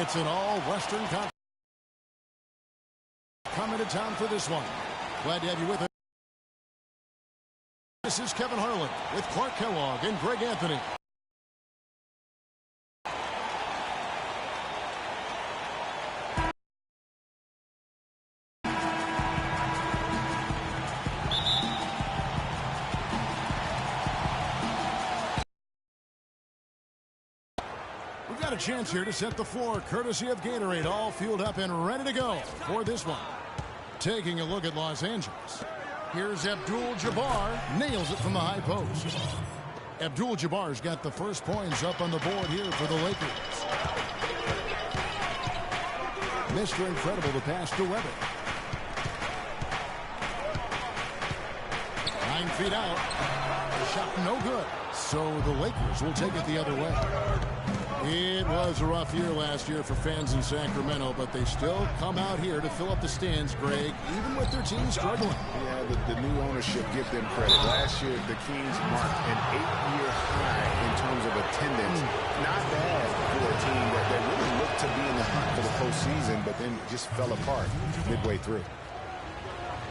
It's an all-Western Conference. Coming to town for this one. Glad to have you with us. This is Kevin Harlan with Clark Kellogg and Greg Anthony. We've got a chance here to set the floor, courtesy of Gatorade, all fueled up and ready to go for this one. Taking a look at Los Angeles. Here's Abdul-Jabbar, nails it from the high post. Abdul-Jabbar's got the first points up on the board here for the Lakers. Mr. Incredible, the pass to Weber. 9 feet out. Shot no good. So the Lakers will take it the other way. It was a rough year last year for fans in Sacramento, but they still come out here to fill up the stands, Greg, even with their team struggling. Yeah, the new ownership give them credit. Last year, the Kings marked an 8-year high in terms of attendance. Not bad for a team that really looked to be in the hunt for the postseason, but then just fell apart midway through.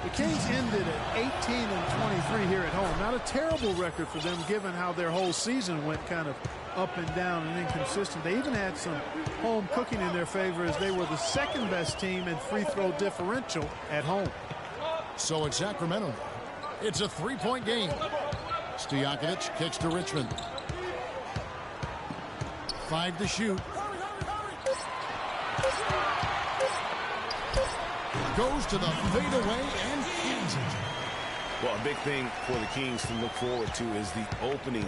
The Kings ended at 18-23 here at home. Not a terrible record for them, given how their whole season went kind of up and down and inconsistent. They even had some home cooking in their favor, as they were the second best team in free throw differential at home. So it's Sacramento. It's a 3-point game. Stojakovic kicks to Richmond. 5 to shoot. Goes to the fadeaway and hits it. Well, a big thing for the Kings to look forward to is the opening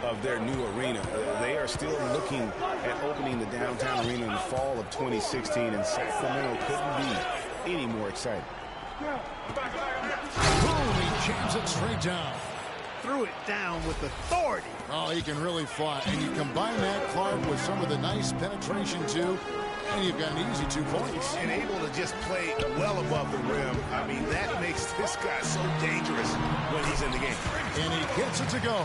of their new arena. They are still looking at opening the downtown arena in the fall of 2016, and Sacramento couldn't be any more excited. Boom, he jams it straight down. Threw it down with authority. Oh, he can really fly. And you combine that, Clark, with some of the nice penetration, too, and you've got an easy 2 points. And able to just play well above the rim. I mean, that makes this guy so dangerous when he's in the game. And he gets it to go.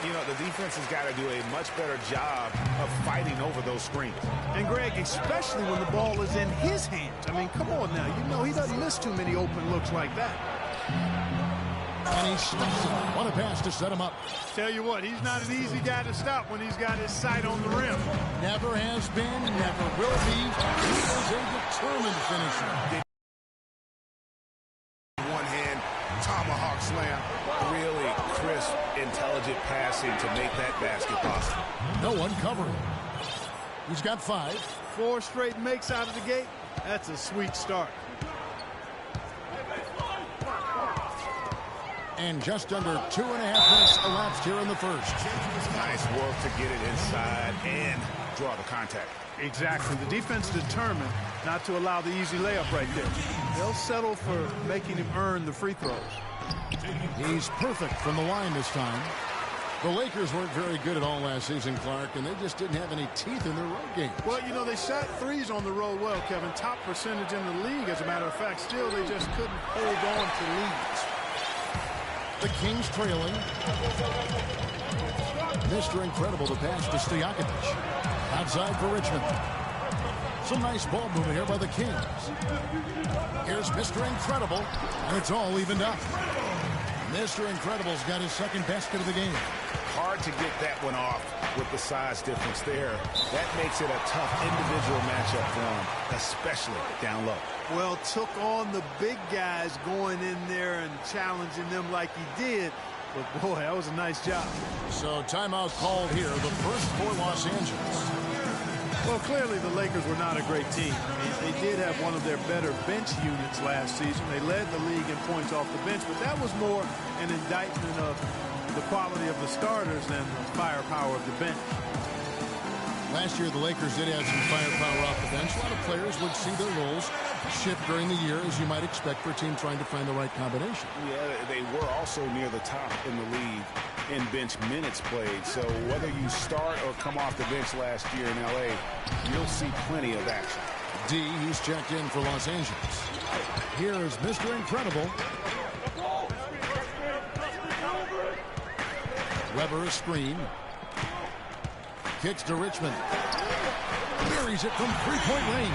You know, the defense has got to do a much better job of fighting over those screens. And, Greg, especially when the ball is in his hands. I mean, come on now. You know he doesn't miss too many open looks like that. And he stops it. What a pass to set him up. Tell you what, he's not an easy guy to stop when he's got his sight on the rim. Never has been, never will be. He is a determined finisher. One hand, tomahawk slam. Really crisp, intelligent passing to make that basket possible. No one covering. He's got 5. 4 straight makes out of the gate. That's a sweet start. And just under 2.5 minutes elapsed here in the first. Nice work to get it inside and draw the contact. Exactly. The defense determined not to allow the easy layup right there. They'll settle for making him earn the free throws. He's perfect from the line this time. The Lakers weren't very good at all last season, Clark, and they just didn't have any teeth in their road game. Well, you know, they shot threes on the road well, Kevin. Top percentage in the league, as a matter of fact. Still, they just couldn't hold on to leads. The Kings trailing. Mr. Incredible, the pass to Stojakovic. Outside for Richmond. Some nice ball movement here by the Kings. Here's Mr. Incredible, and it's all evened up. Mr. Incredible's got his second basket of the game. Hard to get that one off with the size difference there. That makes it a tough individual matchup for him, especially down low. Well, took on the big guys going in there and challenging them like he did. But, boy, that was a nice job. So timeout called here, the first for Los Angeles. Well, clearly the Lakers were not a great team. I mean, they did have one of their better bench units last season. They led the league in points off the bench, but that was more an indictment of the quality of the starters than the firepower of the bench. Last year, the Lakers did have some firepower off the bench. A lot of players would see their roles shift during the year, as you might expect for a team trying to find the right combination. Yeah, they were also near the top in the league in bench minutes played. So whether you start or come off the bench last year in L.A., you'll see plenty of action. D, he's checked in for Los Angeles. Here is Mr. Incredible. Weber a screen. Kicks to Richmond. Buries it from three-point range.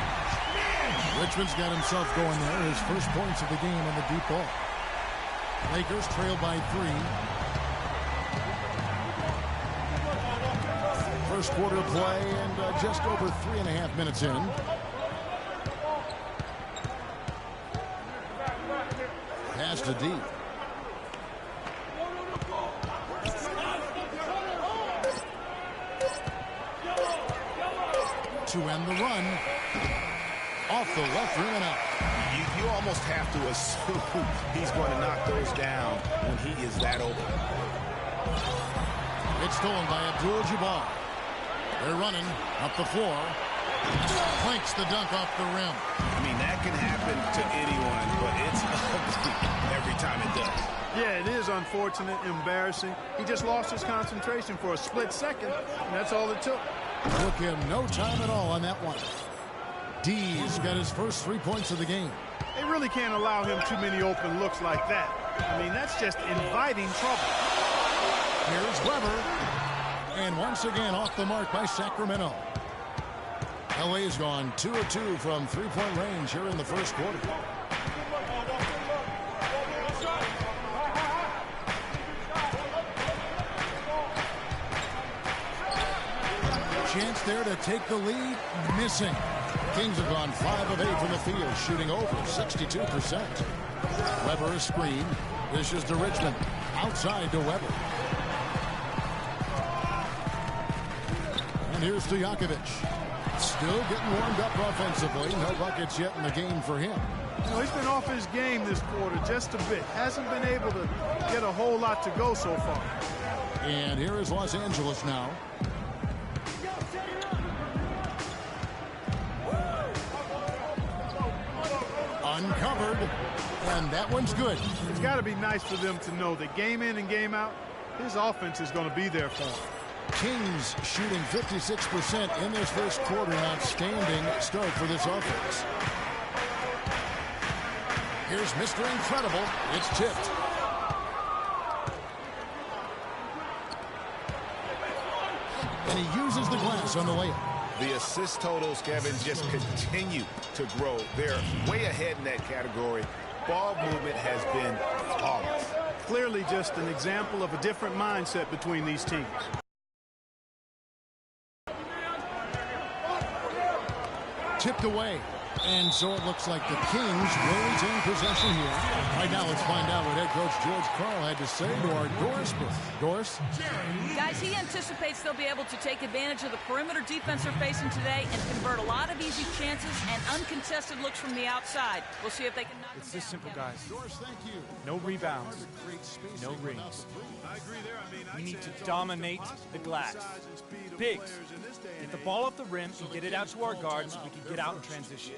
Richmond's got himself going there. His first points of the game on the deep ball. Lakers trail by 3. First quarter play and just over 3.5 minutes in. Pass to deep. To end the run. Off the left rim and out. You almost have to assume he's going to knock those down when he is that open. It's stolen by Abdul-Jabbar. They're running up the floor. Clanks the dunk off the rim. I mean, that can happen to anyone, but it's ugly every time it does. Yeah, it is unfortunate, embarrassing. He just lost his concentration for a split second, and that's all it took. Took him no time at all on that one. D's got his first 3 points of the game. They really can't allow him too many open looks like that. I mean, that's just inviting trouble. Here's Weber. And once again off the mark by Sacramento. LA's gone 2 of 2 from three-point range here in the first quarter. Chance there to take the lead. Missing. Kings have gone 5 of 8 from the field, shooting over 62%. Weber a screen. Dishes to Richmond. Outside to Weber. And here's Stojakovic. Still getting warmed up offensively. No buckets yet in the game for him. You know, he's been off his game this quarter just a bit. Hasn't been able to get a whole lot to go so far. And here is Los Angeles now. Uncovered. And that one's good. It's got to be nice for them to know that game in and game out, his offense is going to be there for him. Kings shooting 56% in this first quarter. Outstanding start for this offense. Here's Mr. Incredible. It's tipped. And he uses the glass on the layup. The assist totals, Kevin, just continue to grow. They're way ahead in that category. Ball movement has been flawless. Clearly just an example of a different mindset between these teams. Tipped away. And so it looks like the Kings will retain possession here. Right now, let's find out what head coach George Karl had to say to our Doris booth. Doris? Guys, he anticipates they'll be able to take advantage of the perimeter defense they're facing today and convert a lot of easy chances and uncontested looks from the outside. We'll see if they can knock It's them this down. simple, guys. Doris, thank you. No rebounds. No rings. We need to dominate the glass. Bigs, get the ball off the rim and get it out to our guards so we can get out in transition.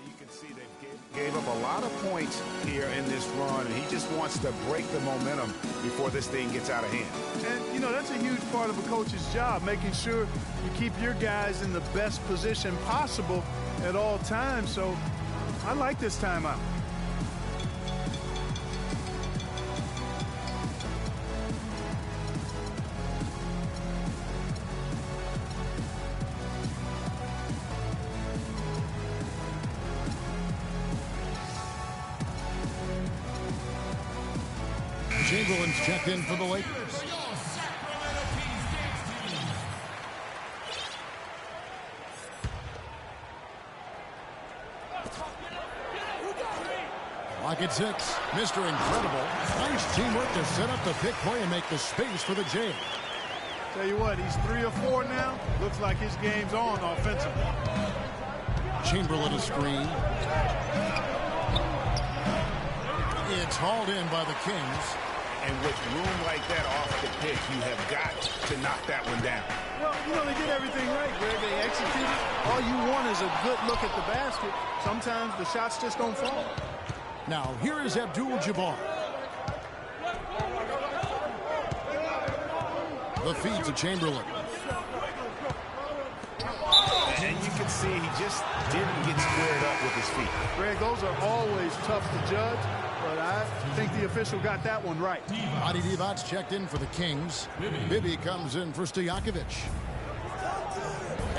You can see they gave up a lot of points here in this run, and he just wants to break the momentum before this thing gets out of hand. And, you know, that's a huge part of a coach's job, making sure you keep your guys in the best position possible at all times. So I like this timeout. Chamberlain's checked in for the Lakers. Clock at 6. Mr. Incredible. Nice teamwork to set up the pick play and make the space for the Jay. Tell you what, he's 3 of 4 now. Looks like his game's on offensively. Chamberlain a screen. It's hauled in by the Kings. And with room like that off the pick, you have got to knock that one down. Well, you know, they did everything right, Greg. They executed. All you want is a good look at the basket. Sometimes the shots just don't fall. Now, here is Abdul-Jabbar. The feed to Chamberlain. And you can see he just didn't get squared up with his feet. Greg, those are always tough to judge, but I think the official got that one right. Adi Divac's checked in for the Kings. Bibby comes in for Stojakovic.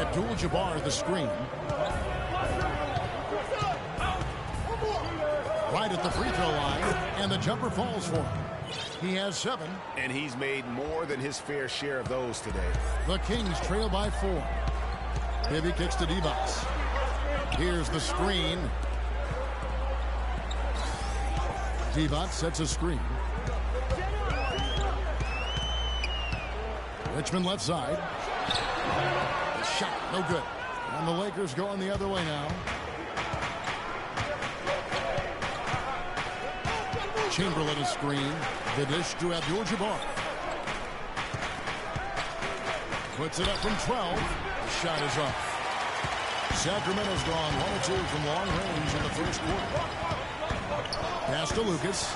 Abdul-Jabbar the screen. Right at the free throw line, and the jumper falls for him. He has 7. And he's made more than his fair share of those today. The Kings trail by 4. Bibby kicks to Divac. Here's the screen. Divac sets a screen. Richmond left side. The shot, no good. And the Lakers going the other way now. Chamberlain is screen. The dish to Abdul-Jabbar. Puts it up from 12. The shot is up. Sacramento's gone 1 or 2 from long range in the first quarter. Pass to Lucas.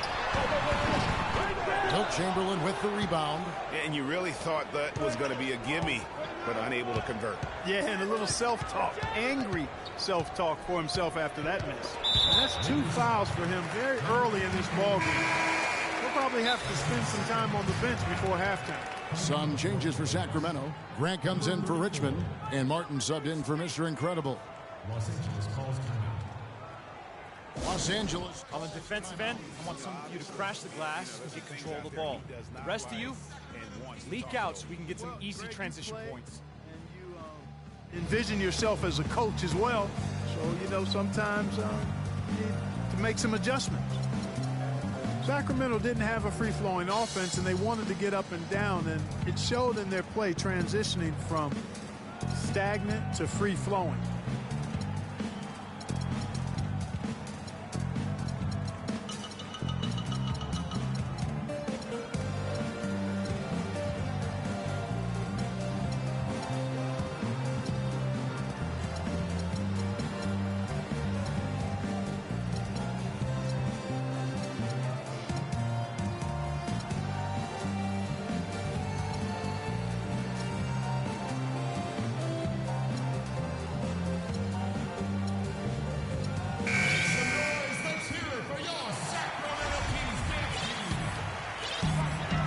Wilt Chamberlain with the rebound. And you really thought that was going to be a gimme, but unable to convert. Yeah, and a little self-talk, angry self-talk for himself after that miss. And that's 2 fouls for him very early in this ballgame. He'll probably have to spend some time on the bench before halftime. Some changes for Sacramento. Grant comes in for Richmond, and Martin subbed in for Mr. Incredible. Los Angeles calls timeout. Los Angeles. On the defensive end, I want some of you to crash the glass and get control of the ball. The rest of you, leak out so we can get some easy transition points. And you envision yourself as a coach as well. So, you know, sometimes you need to make some adjustments. Sacramento didn't have a free-flowing offense, and they wanted to get up and down, and it showed in their play transitioning from stagnant to free-flowing.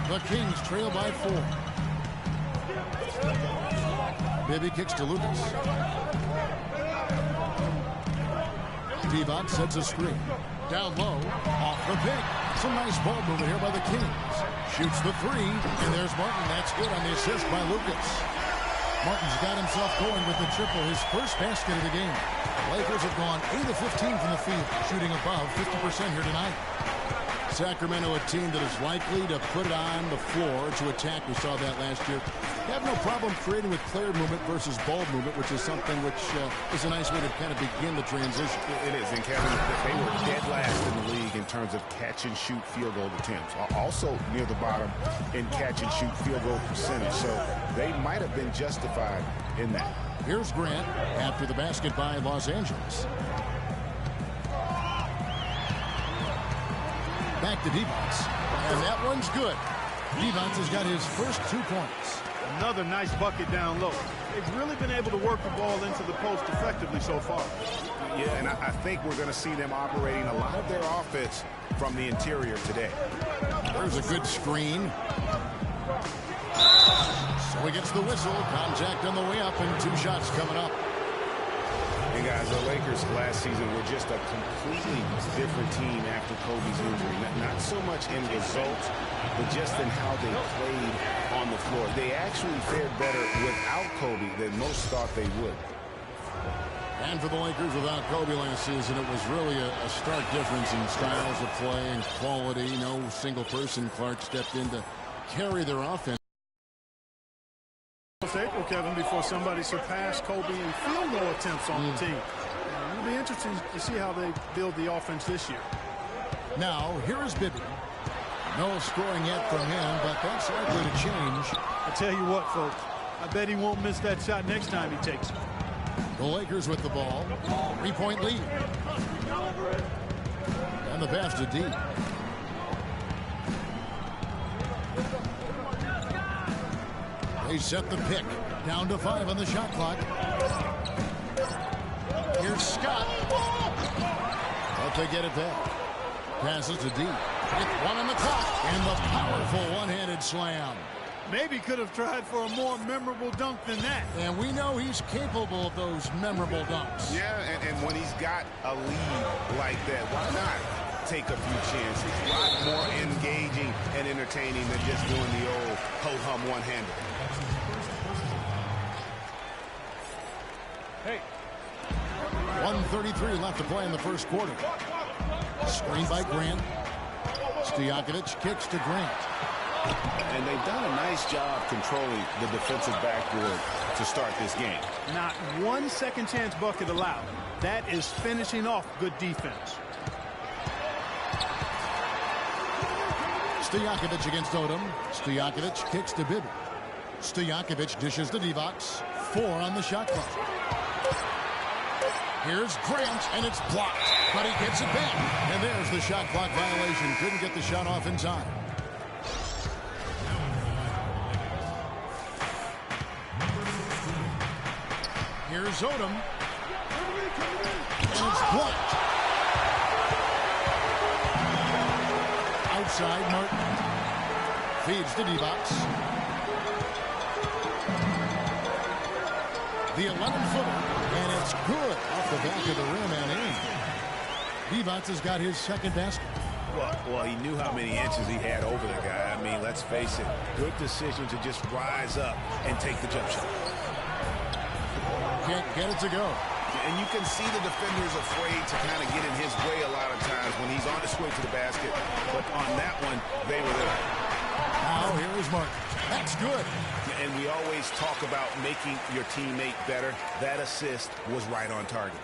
The Kings trail by 4. Bibby kicks to Lucas. Divac sets a screen. Down low, off the pick. Some nice ball movement here by the Kings. Shoots the 3, and there's Martin. That's good on the assist by Lucas. Martin's got himself going with the triple, his first basket of the game. Lakers have gone 8 of 15 from the field, shooting above 50% here tonight. Sacramento, a team that is likely to put it on the floor to attack. We saw that last year. They have no problem creating with player movement versus ball movement, which is something which is a nice way to kind of begin the transition. It is, and Kevin, they were dead last in the league in terms of catch-and-shoot field goal attempts. Also near the bottom in catch-and-shoot field goal percentage, so they might have been justified in that. Here's Grant after the basket by Los Angeles. Back to Divac, and that one's good. Divac has got his first 2 points. Another nice bucket down low. They've really been able to work the ball into the post effectively so far. Yeah, and I think we're going to see them operating a lot of their offense from the interior today. There's a good screen. So he gets the whistle. Contact on the way up, and 2 shots coming up. And guys, the Lakers last season were just a completely different team after Kobe's injury. Not so much in results, but just in how they played on the floor. They actually fared better without Kobe than most thought they would. And for the Lakers without Kobe last season, it was really a stark difference in styles of play and quality. No single person, Clark, stepped in to carry their offense. April, Kevin, before somebody surpassed Kobe in field goal attempts on the team. It'll be interesting to see how they build the offense this year. Now, here is Bibby. No scoring yet from him, but that's likely to change. I tell you what, folks, I bet he won't miss that shot next time he takes it. The Lakers with the ball. 3-point lead. And the pass to D. They set the pick. Down to 5 on the shot clock. Here's Scott. But they get it back. Passes to D. With 1 on the clock. And the powerful one-handed slam. Maybe could have tried for a more memorable dunk than that. And we know he's capable of those memorable dunks. Yeah, and when he's got a lead like that, why not take a few chances? A lot more engaging and entertaining than just doing the old ho-hum one-hander. Hey. 1:33 left to play in the first quarter. Screen by Grant. Stojakovic kicks to Grant. And they've done a nice job controlling the defensive backboard to start this game. Not one second chance bucket allowed. That is finishing off good defense. Stojakovic against Odom. Stojakovic kicks to Bibby. Stojakovic dishes to Divac. 4 on the shot clock. Here's Grant, and it's blocked. But he gets it back. And there's the shot clock violation. Couldn't get the shot off in time. Here's Odom. And it's blocked. Outside, Martin. Feeds to Divac. The 11-footer, and it's good off the back of the rim and in. Divac has got his second basket. Well, he knew how many inches he had over the guy. I mean, let's face it, good decision to just rise up and take the jump shot. Can't get it to go. And you can see the defender's afraid to kind of get in his way a lot of times when he's on his way to the basket. But on that one, they were there. Now here is Martin. That's good. And we always talk about making your teammate better. That assist was right on target.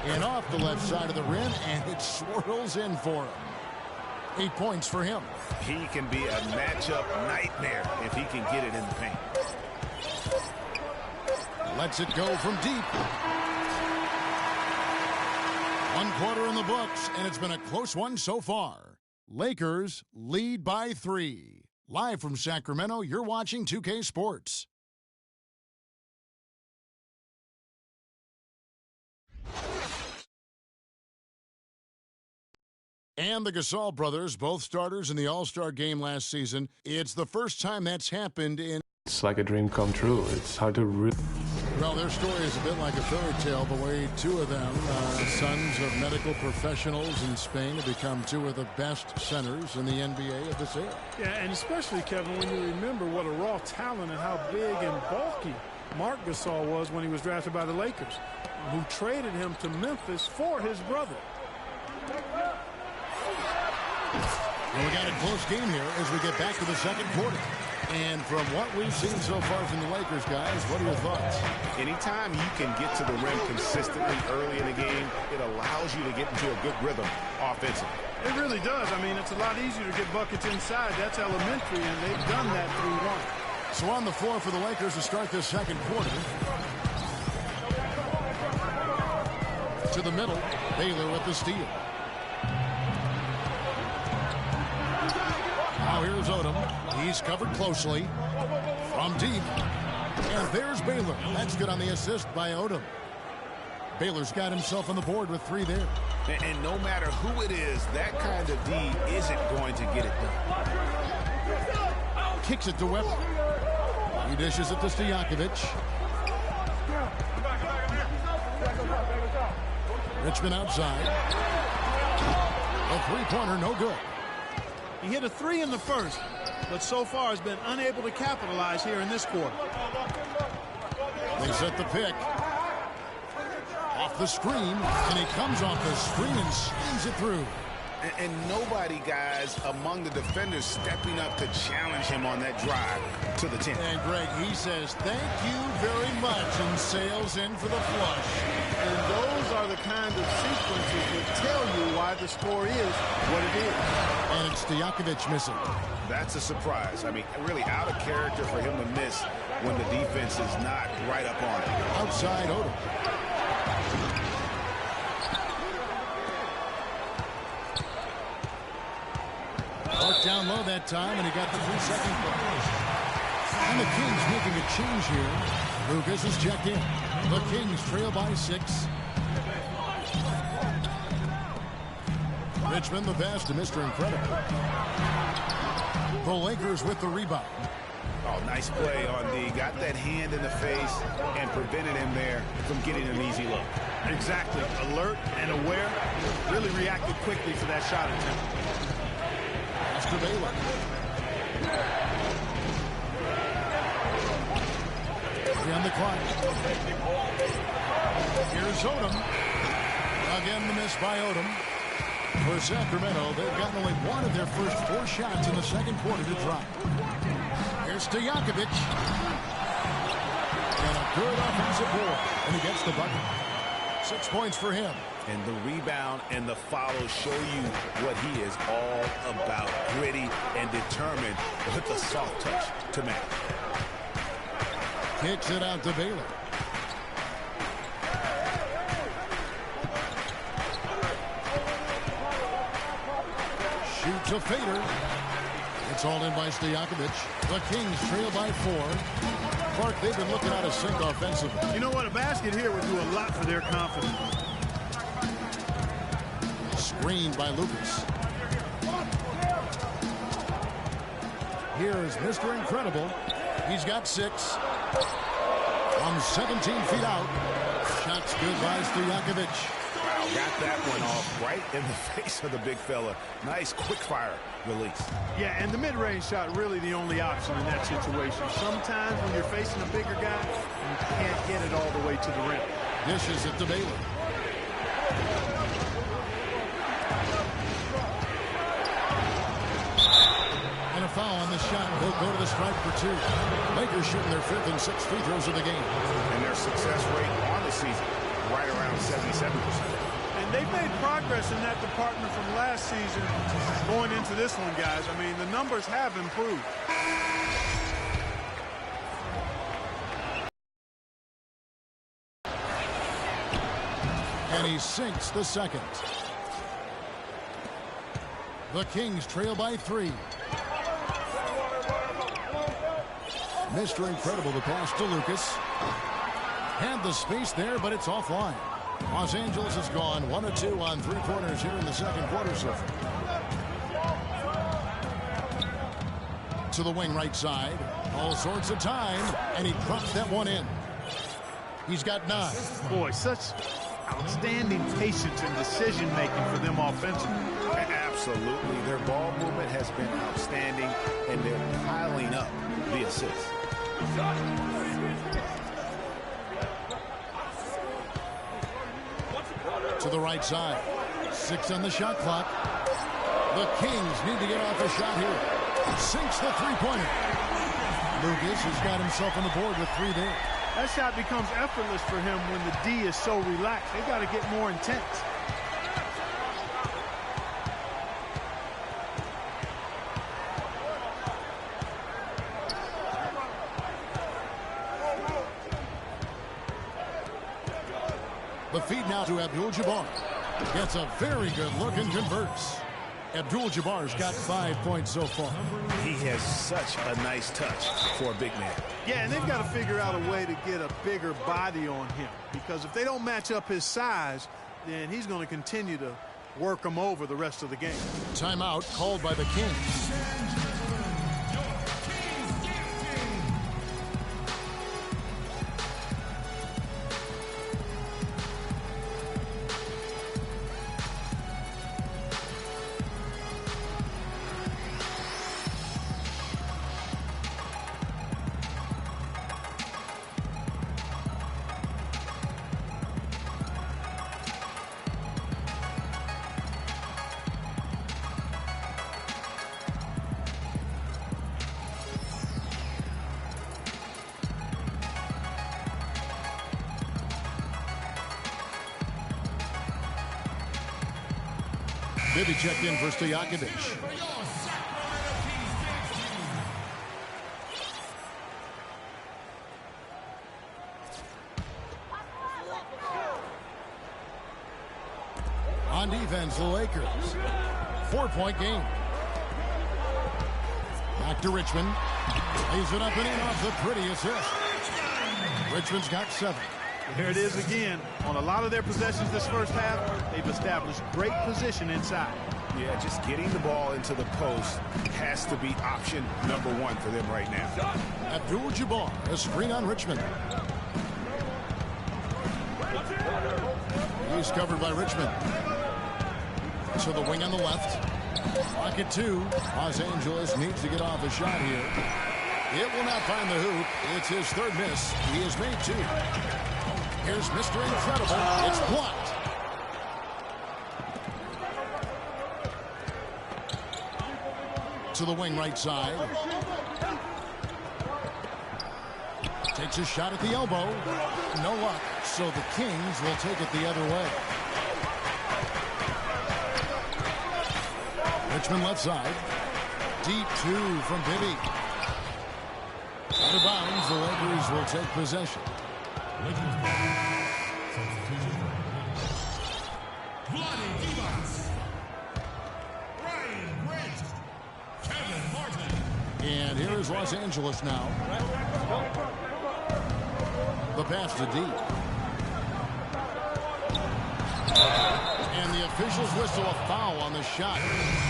And off the left side of the rim, and it swirls in for him. 8 points for him. He can be a matchup nightmare if he can get it in the paint. Lets it go from deep. 1 quarter in the books, and it's been a close one so far. Lakers lead by 3. Live from Sacramento, you're watching 2K Sports. And the Gasol brothers, both starters in the All-Star game last season. It's the first time that's happened in... It's like a dream come true. It's hard to really... Well, their story is a bit like a fairy tale, the way 2 of them, sons of medical professionals in Spain, have become 2 of the best centers in the NBA of this era. Yeah, and especially, Kevin, when you remember what a raw talent and how big and bulky Marc Gasol was when he was drafted by the Lakers, who traded him to Memphis for his brother. And we got a close game here as we get back to the second quarter. And from what we've seen so far from the Lakers, guys, what are your thoughts? Anytime you can get to the rim consistently early in the game, it allows you to get into a good rhythm offensively. It really does. I mean, it's a lot easier to get buckets inside. That's elementary, and they've done that through 1. So on the floor for the Lakers to start this second quarter. To the middle, Baylor with the steal. Now here's Odom. He's covered closely from deep. And there's Baylor. That's good on the assist by Odom. Baylor's got himself on the board with 3 there. And no matter who it is, that kind of D isn't going to get it done. Kicks it to Weber. He dishes it to Stojakovic. Richmond outside. A 3-pointer, no good. He hit a 3 in the first, but so far has been unable to capitalize here in this quarter. They set the pick. Off the screen, and he comes off the screen and slings it through. And nobody, guys, among the defenders stepping up to challenge him on that drive to the 10. And, Greg, he says, thank you very much, and sails in for the flush. And those are the kind of sequences that tell you why the score is what it is. And it's Stojakovic missing. That's a surprise. I mean, really out of character for him to miss when the defense is not right up on him. Outside Odom. Worked down low that time, and he got the 3-second play. And the Kings making a change here. Lucas is checked in. The Kings trail by 6. Richmond the pass to Mr. Incredible. The Lakers with the rebound. Oh, nice play on D. Got that hand in the face and prevented him there from getting an easy look. Exactly. Alert and aware. Really reacted quickly to that shot attempt. Mr. Baylor. On the clock. Here's Odom. Again, the miss by Odom. For Sacramento, they've gotten only one of their first 4 shots in the second quarter to drop. Here's Stojakovic. And a good offensive board. And he gets the bucket. 6 points for him. And the rebound and the follow show you what he is all about. Gritty and determined with a soft touch to make. Kicks it out to Baylor. Shoots a fader. It's all in by Stojakovic. The Kings trail by 4. Clark, they've been looking out of sync offensively. You know what? A basket here would do a lot for their confidence. Screened by Lucas. Here's Mr. Incredible. He's got 6. From 17 feet out. Shots good by Stojakovic. Wow, got that one off right in the face of the big fella. Nice quick fire release. Yeah, and the mid-range shot really the only option in that situation. Sometimes when you're facing a bigger guy, you can't get it all the way to the rim. Dishes it to Baylor. And a foul on the shot. He'll go to the stripe for 2. Lakers shooting their 5th and 6th free throws of the game. And their success rate on the season, right around 77%. And they've made progress in that department from last season going into this one, guys. I mean, the numbers have improved. And he sinks the second. The Kings trail by 3. Mr. Incredible, the pass to Lucas. Had the space there, but it's offline. Los Angeles has gone 1 of 2 on 3 quarters here in the second quarter so far. To the wing right side. All sorts of time, and he drops that one in. He's got 9. Boy, such outstanding patience and decision-making for them offensively. Absolutely. Their ball movement has been outstanding, and they're piling up the assists. To the right side. 6 on the shot clock. The Kings need to get off a shot here. Sinks the three-pointer. Lucas has got himself on the board with 3 there. That shot becomes effortless for him when the D is so relaxed. They got to get more intense. The feed now to Abdul-Jabbar. Gets a very good look and converts. Abdul-Jabbar's got 5 points so far. He has such a nice touch for a big man. Yeah, and they've got to figure out a way to get a bigger body on him, because if they don't match up his size, then he's going to continue to work them over the rest of the game. Timeout called by the Kings. Bibby checked in for Stojakovic. On defense, the Lakers. 4-point game. Back to Richmond. Lays it up and in off the pretty assist. Richmond's got 7. There it is again. On a lot of their possessions this first half, they've established great position inside. Yeah, just getting the ball into the post has to be option number 1 for them right now. Abdul-Jabbar, a screen on Richmond. He's covered by Richmond. To the wing on the left. Pocket 2. Los Angeles needs to get off a shot here. It will not find the hoop. It's his 3rd miss. He has made 2. Here's Mr. Incredible. It's blocked. To the wing right side. Takes a shot at the elbow. No luck. So the Kings will take it the other way. Richmond left side. Deep 2 from Bibby. Out of bounds, the Lakers will take possession. And here is Los Angeles now. The pass to D. And the officials whistle a foul on the shot.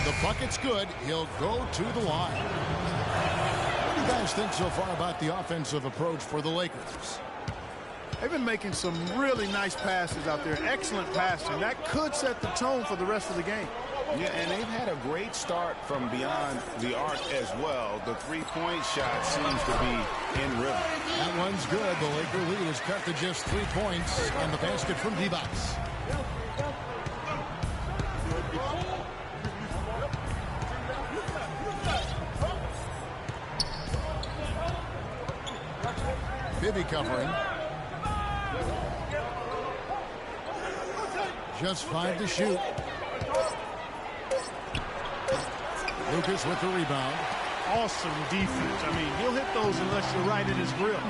The bucket's good. He'll go to the line. What do you guys think so far about the offensive approach for the Lakers? They've been making some really nice passes out there. Excellent passing. That could set the tone for the rest of the game. Yeah, and they've had a great start from beyond the arc as well. The three-point shot seems to be in rhythm. That one's good. The Laker lead is cut to just 3 points, and the basket from D-Box. Bibby covering. Just 5 to shoot. Lucas with the rebound. Awesome defense. I mean, he'll hit those unless you're right in his grill.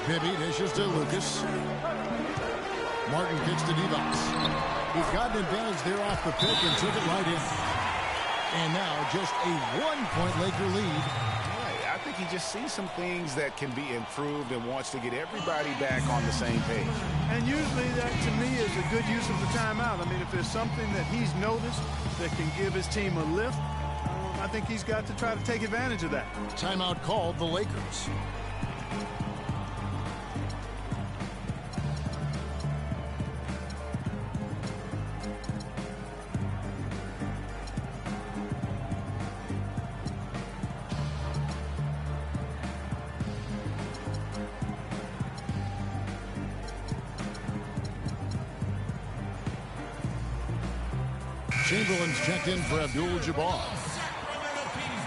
Bibby dishes to Lucas. Martin kicks to D-Box. He's got an advantage there off the pick and took it right in. And now just a 1-point Laker lead. I think he just sees some things that can be improved and wants to get everybody back on the same page. And usually that, to me, is a good use of the timeout. I mean, if there's something that he's noticed that can give his team a lift, I think he's got to try to take advantage of that. Timeout called the Lakers. Chamberlain's checked in for Abdul-Jabbar.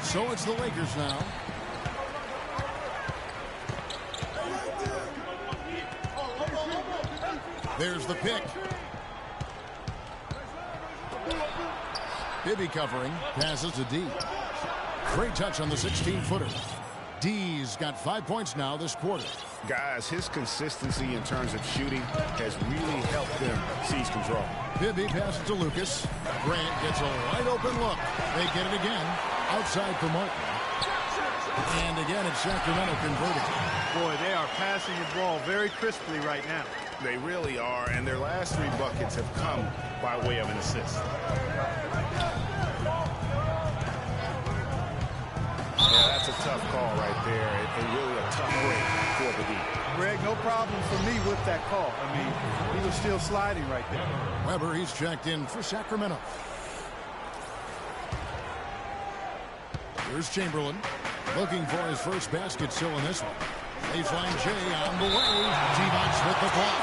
So it's the Lakers now. There's the pick. Bibby covering. Passes to D. Great touch on the 16-footer. D's got 5 points now this quarter. Guys, his consistency in terms of shooting has really helped them seize control. Bibby passes to Lucas. Grant gets a wide open look. They get it again. Outside for Martin. And again, it's Sacramento converting. Boy, they are passing the ball very crisply right now. They really are, and their last 3 buckets have come by way of an assist. Yeah, that's a tough call right there, and really a tough break for the D. Greg, no problem for me with that call. I mean, he was still sliding right there. Weber, he's checked in for Sacramento. Here's Chamberlain, looking for his first basket still in this one. Baseline J on the way. D-Box with the block.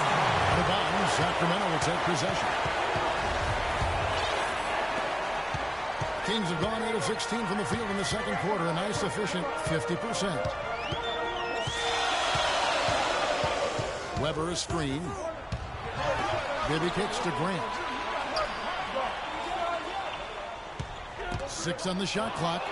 The bounds. Sacramento will take possession. Kings have gone 8 of 16 from the field in the second quarter. A nice, efficient 50%. Weber a screen. Bibby kicks to Grant. 6 on the shot clock.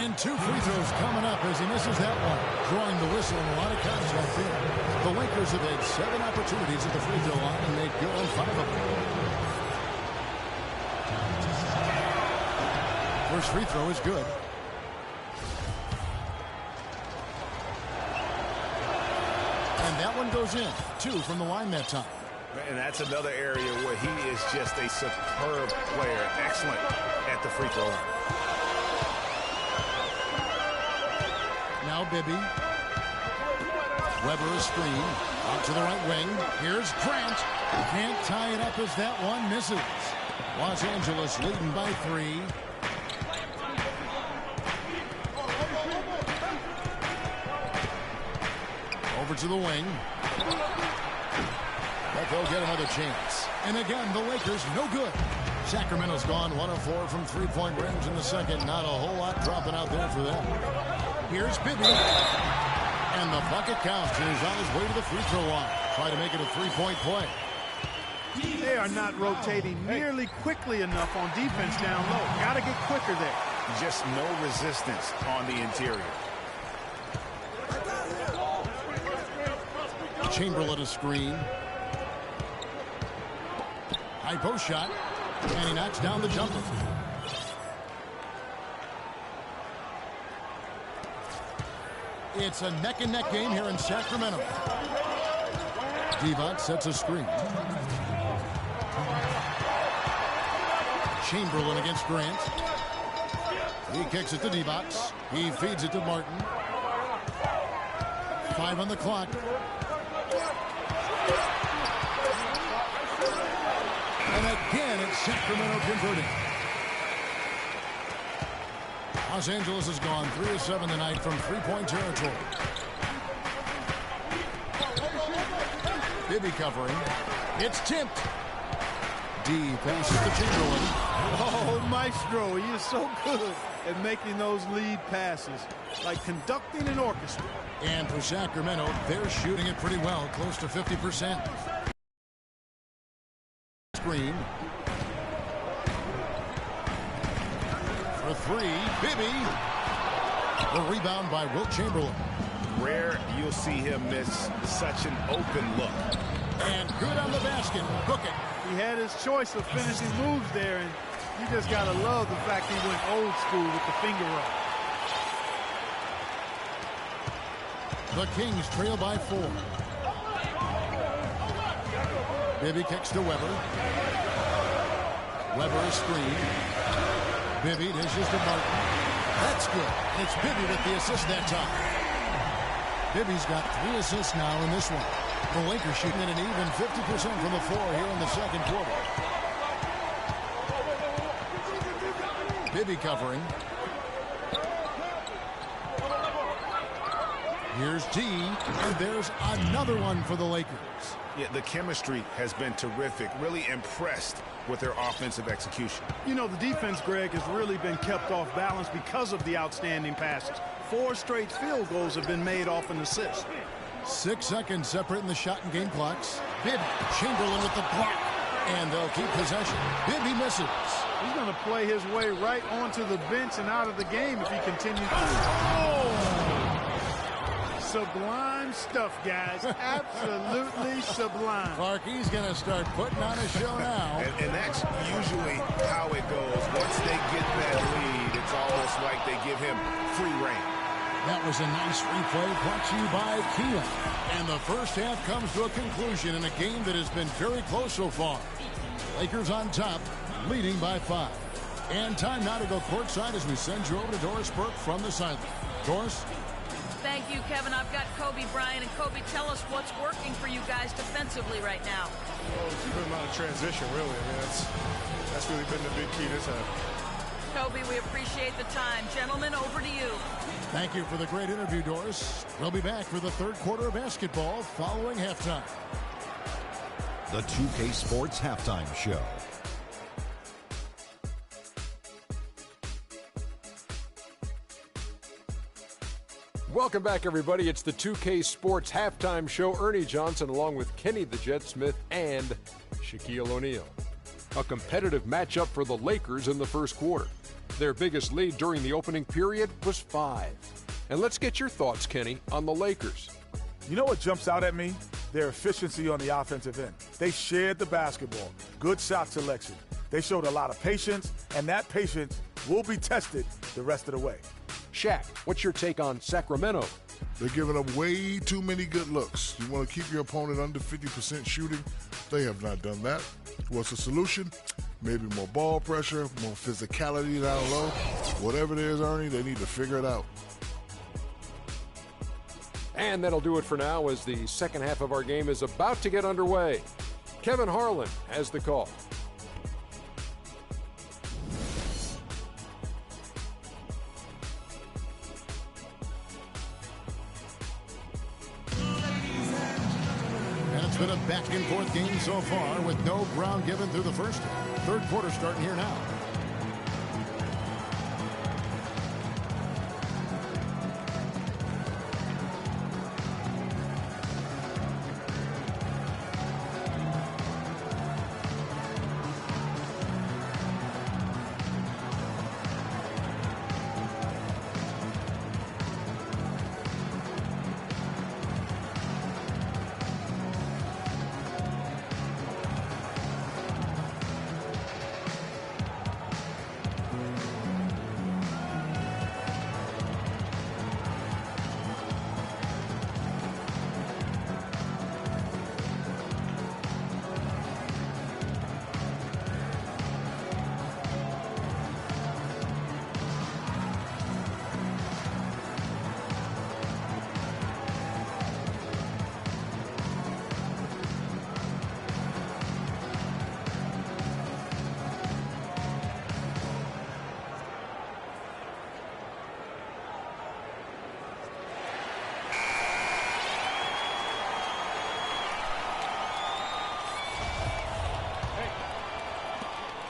And 2 free throws coming up as he misses that one. Drawing the whistle and a lot of contact there. The Lakers have had 7 opportunities at the free throw line and made good on 5 of them. First free throw is good. And that one goes in. 2 from the line that time. And that's another area where he is just a superb player. Excellent at the free throw line. Now Bibby. Weber a screen. Out to the right wing. Here's Grant. Can't tie it up as that one misses. Los Angeles leading by 3. Over to the wing. But they'll get another chance. And again, the Lakers no good. Sacramento's gone 1 of 4 from three-point range in the second. Not a whole lot dropping out there for them. Here's Bibby. And the bucket counts. And he's on his way to the free throw line. Try to make it a 3-point play. They are not rotating nearly quickly enough on defense down low. Got to get quicker there. Just no resistance on the interior. Chamberlain a screen. High post shot. And he knocks down the jumper. It's a neck-and-neck game here in Sacramento. Divac sets a screen. Chamberlain against Grant. He kicks it to Divac. He feeds it to Martin. 5 on the clock. And again, it's Sacramento converting. Los Angeles has gone 3 of 7 tonight from three-point territory. Bibby covering. It's tipped. D passes to Chamberlain. Oh, Maestro, he is so good at making those lead passes, like conducting an orchestra. And for Sacramento, they're shooting it pretty well, close to 50%. Screen. For 3, Bibby. The rebound by Wilt Chamberlain. Rare you'll see him miss such an open look. And good on the basket. Book it. He had his choice of finishing moves there, and you just got to love the fact he went old school with the finger roll. The Kings trail by 4. Bibby kicks to Weber. Weber a screen. Bibby dishes to Martin. That's good. It's Bibby with the assist that time. Bibby's got 3 assists now in this one. The Lakers shooting at an even 50% from the floor here in the second quarter. Bibby covering. Here's T, and there's another one for the Lakers. Yeah, the chemistry has been terrific. Really impressed with their offensive execution. You know, the defense, Greg, has really been kept off balance because of the outstanding passes. 4 straight field goals have been made off an assist. 6 seconds separating the shot and game clocks. Bibby, Chamberlain with the block, and they'll keep possession. Bibby misses. He's going to play his way right onto the bench and out of the game if he continues to. Oh! Sublime stuff, guys. Absolutely sublime. Clark, he's going to start putting on a show now. And that's usually how it goes. Once they get that lead, it's almost like they give him free rein. That was a nice replay brought to you by Kia. And the first half comes to a conclusion in a game that has been very close so far. Lakers on top, leading by 5. And time now to go courtside as we send you over to Doris Burke from the sideline. Doris? Thank you, Kevin. I've got Kobe Bryant. And Kobe, tell us what's working for you guys defensively right now. Well, it's been a lot of transition, really. I mean, that's really been the big key this half. Kobe, we appreciate the time. Gentlemen, over to you. Thank you for the great interview, Doris. We'll be back for the third quarter of basketball following halftime. The 2K Sports Halftime Show. Welcome back, everybody. It's the 2K Sports Halftime Show. Ernie Johnson along with Kenny the Jet Smith and Shaquille O'Neal. A competitive matchup for the Lakers in the first quarter. Their biggest lead during the opening period was 5. And let's get your thoughts, Kenny, on the Lakers. You know what jumps out at me? Their efficiency on the offensive end. They shared the basketball. Good shot selection. They showed a lot of patience, and that patience will be tested the rest of the way. Shaq, what's your take on Sacramento? They're giving up way too many good looks. You want to keep your opponent under 50% shooting? They have not done that. What's the solution? Maybe more ball pressure, more physicality down low. Whatever it is, Ernie, they need to figure it out. And that'll do it for now as the second half of our game is about to get underway. Kevin Harlan has the call. And it's been a back-and-forth game so far with no ground given through the first half. Third quarter starting here now.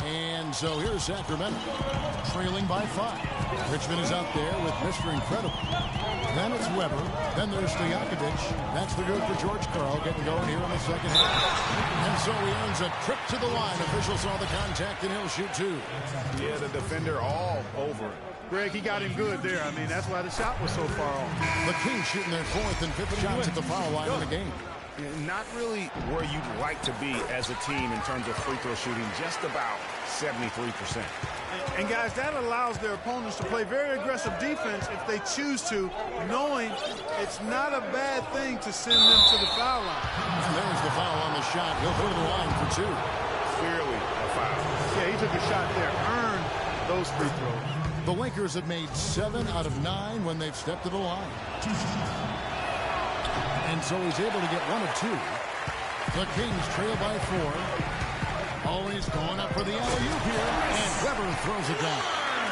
And so here's Sacramento, trailing by 5. Richmond is out there with Mr. Incredible. Then it's Weber. Then there's Stojakovic. That's the good for George Karl getting going here in the second half. And so he earns a trip to the line. Official saw the contact, and he'll shoot 2. Yeah, the defender all over it. Greg, he got him good there. I mean, that's why the shot was so far off. The Kings shooting their 4th and 5th shots at the foul line in the game. Not really where you'd like to be as a team in terms of free throw shooting, just about 73%. And guys, that allows their opponents to play very aggressive defense if they choose to, knowing it's not a bad thing to send them to the foul line. And there's the foul on the shot. He'll go to the line for 2. Clearly a foul. Yeah, he took a shot there, earned those free throws. The Lakers have made 7 out of 9 when they've stepped to the line. And so he's able to get 1 of 2. The Kings trail by 4. Always going up for the alley-oop here, and Weber throws it down.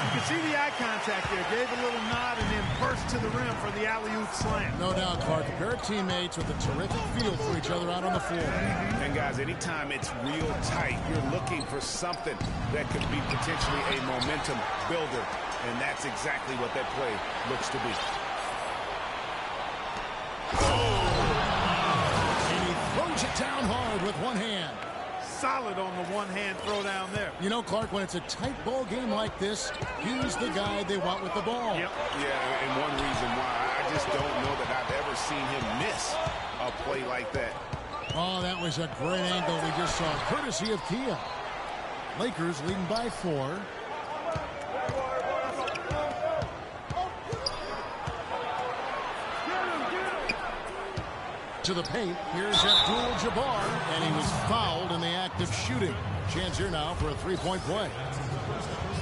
You can see the eye contact there. Gave a little nod and then burst to the rim for the alley-oop slam. No doubt, Clark. A pair of teammates with a terrific feel for each other out on the floor. And guys, anytime it's real tight, you're looking for something that could be potentially a momentum builder, and that's exactly what that play looks to be. And he throws it down hard with one hand. Solid on the one-hand throw down there. You know, Clark, when it's a tight ball game like this, he's the guy they want with the ball. Yep. Yeah, and one reason why I just don't know that I've ever seen him miss a play like that. Oh, that was a great angle we just saw, courtesy of Kia. Lakers leading by 4. To the paint, here's Abdul-Jabbar, and he was fouled in the act of shooting. Chance here now for a three-point play.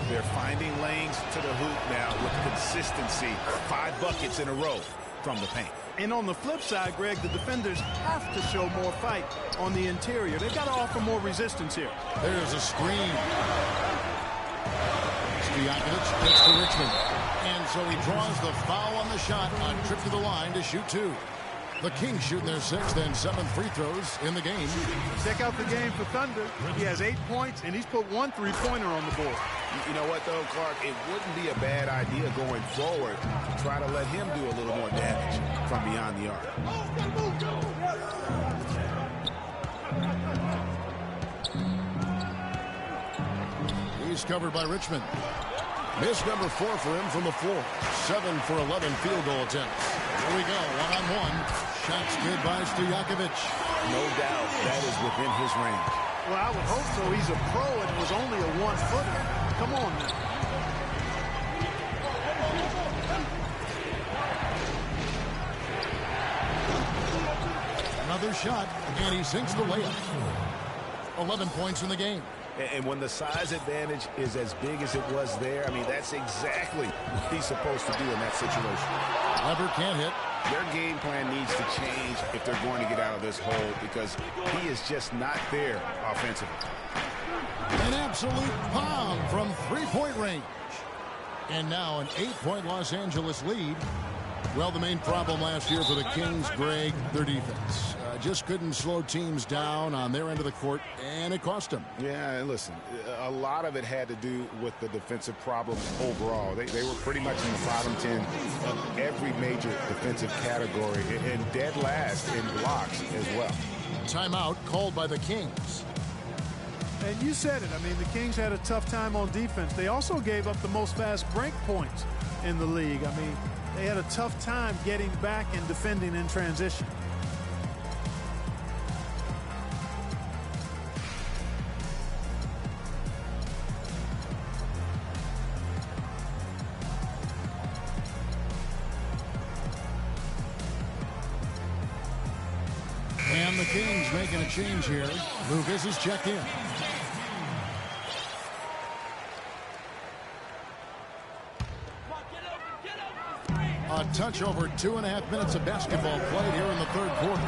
They're finding lanes to the hoop now with consistency. 5 buckets in a row from the paint. And on the flip side, Greg, the defenders have to show more fight on the interior. They've got to offer more resistance here. There's a screen. Stojakovic gets to Richmond. And so he draws the foul on the shot on trip to the line to shoot 2. The Kings shooting their 6th and 7th free throws in the game. Check out the game for Thunder. He has 8 points, and he's put 1 3-pointer on the board. You know what, though, Clark? It wouldn't be a bad idea going forward to try to let him do a little more damage from beyond the arc. He's covered by Richmond. Miss number 4 for him from the floor. 7 for 11 field goal attempts. Here we go, one-on-one. Shots good by Stojakovic. No doubt that is within his range. Well, I would hope so. He's a pro and it was only a 1-footer. Come on now. Another shot, and he sinks the layup. 11 points in the game. And when the size advantage is as big as it was there, I mean, that's exactly what he's supposed to do in that situation. Lever can't hit. Their game plan needs to change if they're going to get out of this hole because he is just not there offensively. An absolute bomb from three-point range. And now an 8-point Los Angeles lead. Well, the main problem last year for the Kings, Greg, their defense. Just couldn't slow teams down on their end of the court, and it cost them. Yeah, and listen, a lot of it had to do with the defensive problems overall. They were pretty much in the bottom 10 of every major defensive category and dead last in blocks as well. Timeout called by the Kings. And you said it. I mean, the Kings had a tough time on defense. They also gave up the most fast break points in the league. I mean, they had a tough time getting back and defending in transition. And the Kings making a change here. Lucas is checked in. A touch over 2.5 minutes of basketball played here in the third quarter.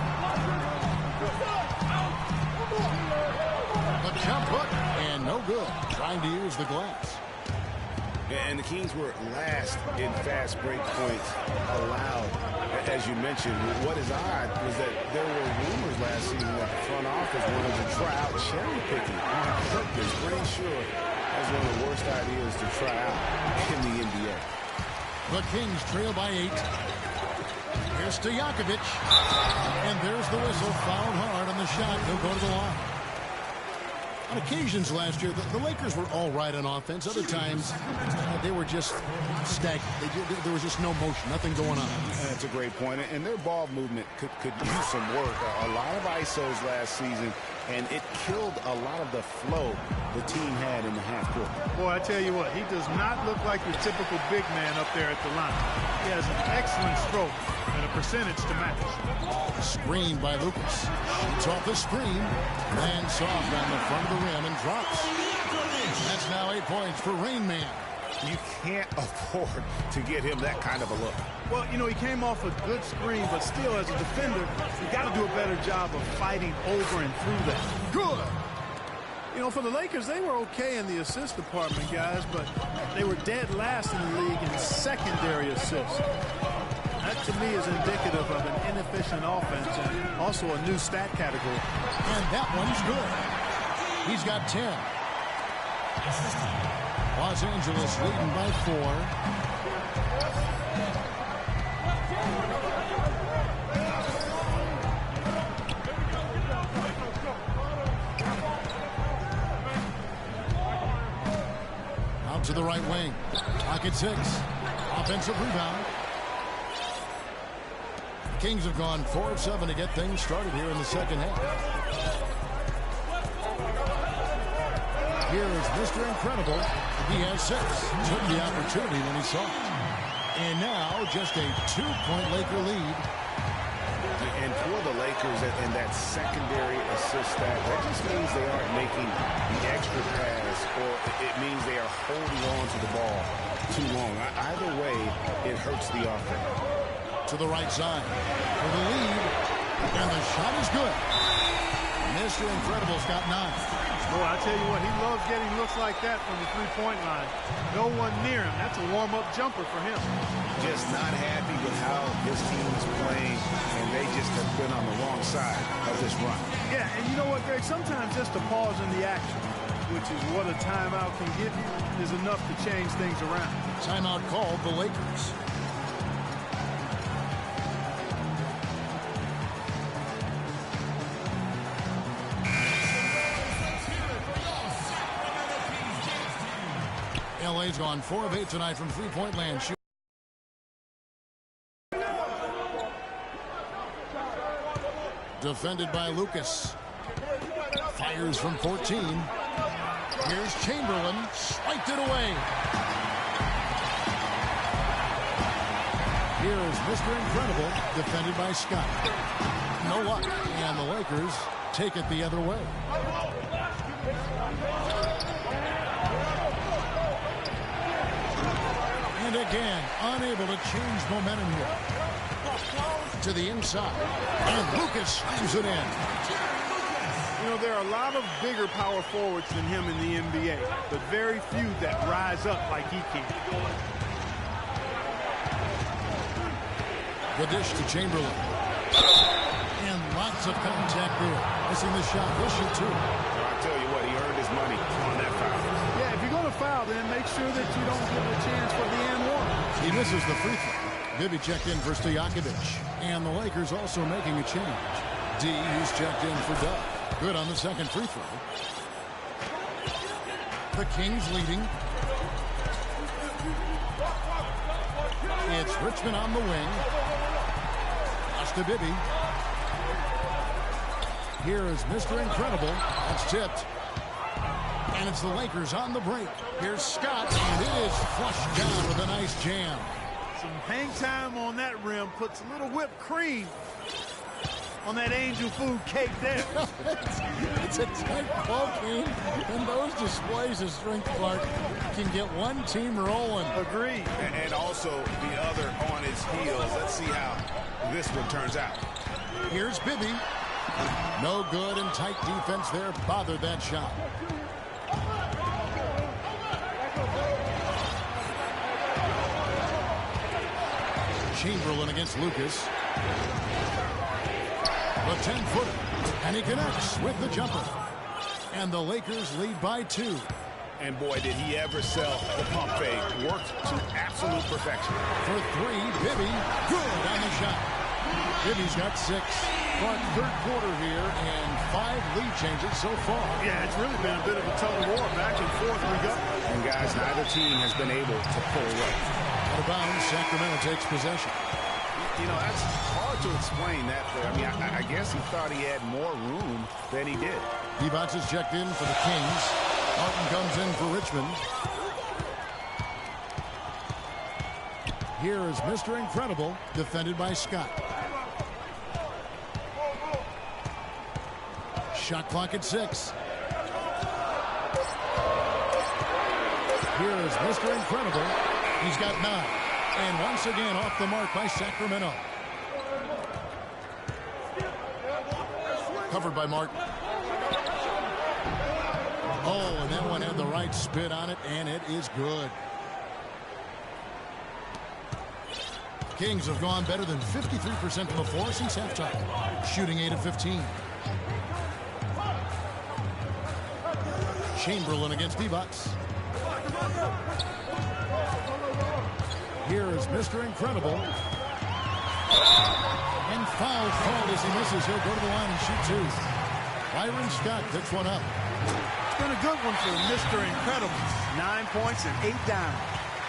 A jump hook, and no good. Trying to use the glass. And the Kings were last in fast break points allowed. As you mentioned, what is odd was that there were rumors last season that the front office wanted to try out cherry picking on purpose. Pretty sure that's one of the worst ideas to try out in the NBA. The Kings trail by 8. Here's Stojakovic. And there's the whistle. Fouled hard on the shot. He'll go to the line. On occasions last year, the Lakers were all right on offense. Other times, they were just stagnant. There was just no motion, nothing going on. That's a great point. And their ball movement could use some work. A lot of ISOs last season, and it killed a lot of the flow the team had in the half court. Boy, I tell you what, he does not look like your typical big man up there at the line. He has an excellent stroke and a percentage to match. Screen by Lucas. Shoots off the screen. Lands soft on the front of the rim and drops. That's now 8 points for Rain Man. You can't afford to get him that kind of a look. Well, you know, he came off a good screen, but still, as a defender, you got to do a better job of fighting over and through that. Good. You know, for the Lakers, they were okay in the assist department, guys, but they were dead last in the league in secondary assists. That, to me, is indicative of an inefficient offense and also a new stat category. And that one's good. He's got 10. Los Angeles leading by 4. Out to the right wing. Pocket 6. Offensive rebound. The Kings have gone 4 of 7 to get things started here in the second half. Here's Mr. Incredible. He has 6. Took the opportunity when he saw it. And now just a 2-point Laker lead. And for the Lakers and that secondary assist stat, that just means they aren't making the extra pass, or it means they are holding on to the ball too long. Either way, it hurts the offense. To the right side for the lead. And the shot is good. Mr. Incredible's got 9. Boy, I tell you what, he loves getting looks like that from the three-point line. No one near him. That's a warm-up jumper for him. Just not happy with how this team is playing, and they just have been on the wrong side of this run. Yeah, and you know what, Greg? Sometimes just a pause in the action, which is what a timeout can give you, is enough to change things around. Timeout called the Lakers. LA He's gone 4 of 8 tonight from three-point land. Defended by Lucas. Fires from 14. Here's Chamberlain. Swiped it away. Here is Mr. Incredible. Defended by Scott. No luck. And the Lakers take it the other way. And again, unable to change momentum here. To the inside. And Lucas slams it in. You know, there are a lot of bigger power forwards than him in the NBA, but very few that rise up like he can. The dish to Chamberlain. And lots of contact there. Missing the shot. He'll shoot two. I tell you what, he earned his money on that foul. Yeah, if you're going to foul, then make sure that you don't give him a chance for the and one. He misses the free throw. Bibby checked in for Stojakovic. And the Lakers also making a change. D, who's checked in for Doug. Good on the second free throw. The Kings leading. It's Richmond on the wing. Pass to Bibby. Here is Mr. Incredible. That's tipped. And it's the Lakers on the break. Here's Scott, and it is flushed down with a nice jam. Some hang time on that rim puts a little whipped cream on that angel food cake there. It's a tight ball game, and those displays of strength, Clark, can get one team rolling. Agreed. And also the other on his heels. Let's see how this one turns out. Here's Bibby. No good, and tight defense there bothered that shot. Chamberlain against Lucas. The 10-footer, and he connects with the jumper. And the Lakers lead by 2. And boy, did he ever sell the pump fake. Worked to absolute perfection. For 3, Bibby, good on the shot. Bibby's got 6. But third quarter here, and 5 lead changes so far. Yeah, it's really been a bit of a tug of war. Back and forth we go. And guys, neither team has been able to pull away. Out of bounds, Sacramento takes possession. You know, that's hard to explain that. I mean, I guess he thought he had more room than he did. Divac is checked in for the Kings. Martin comes in for Richmond. Here is Mr. Incredible, defended by Scott. Shot clock at 6. Here is Mr. Incredible. He's got 9. And once again off the mark by Sacramento. Covered by Martin. Oh, and that one had the right spin on it, and it is good. Kings have gone better than 53% from the floor since halftime. Shooting 8 of 15. Chamberlain against Divac. Here is Mr. Incredible. And foul called as he misses. He'll go to the line and shoot 2. Byron Scott picks one up. It's been a good one for Mr. Incredible. 9 points and 8 down.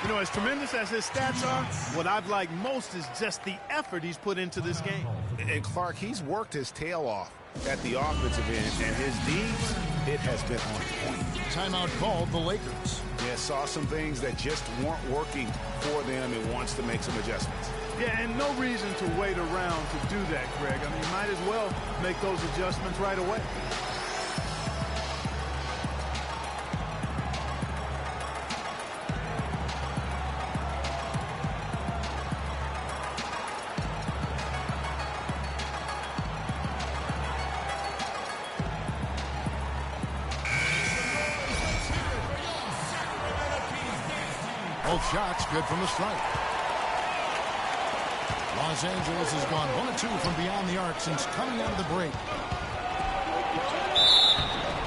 You know, as tremendous as his stats are, what I've liked most is just the effort he's put into this game. And Clark, he's worked his tail off at the offensive end, and his deeds, it has been on point. Timeout called the Lakers. Yeah, saw some things that just weren't working for them and wants to make some adjustments. Yeah, and no reason to wait around to do that, Greg. I mean, you might as well make those adjustments right away. Both shots good from the stripe. Los Angeles has gone 1 of 2 from beyond the arc since coming out of the break.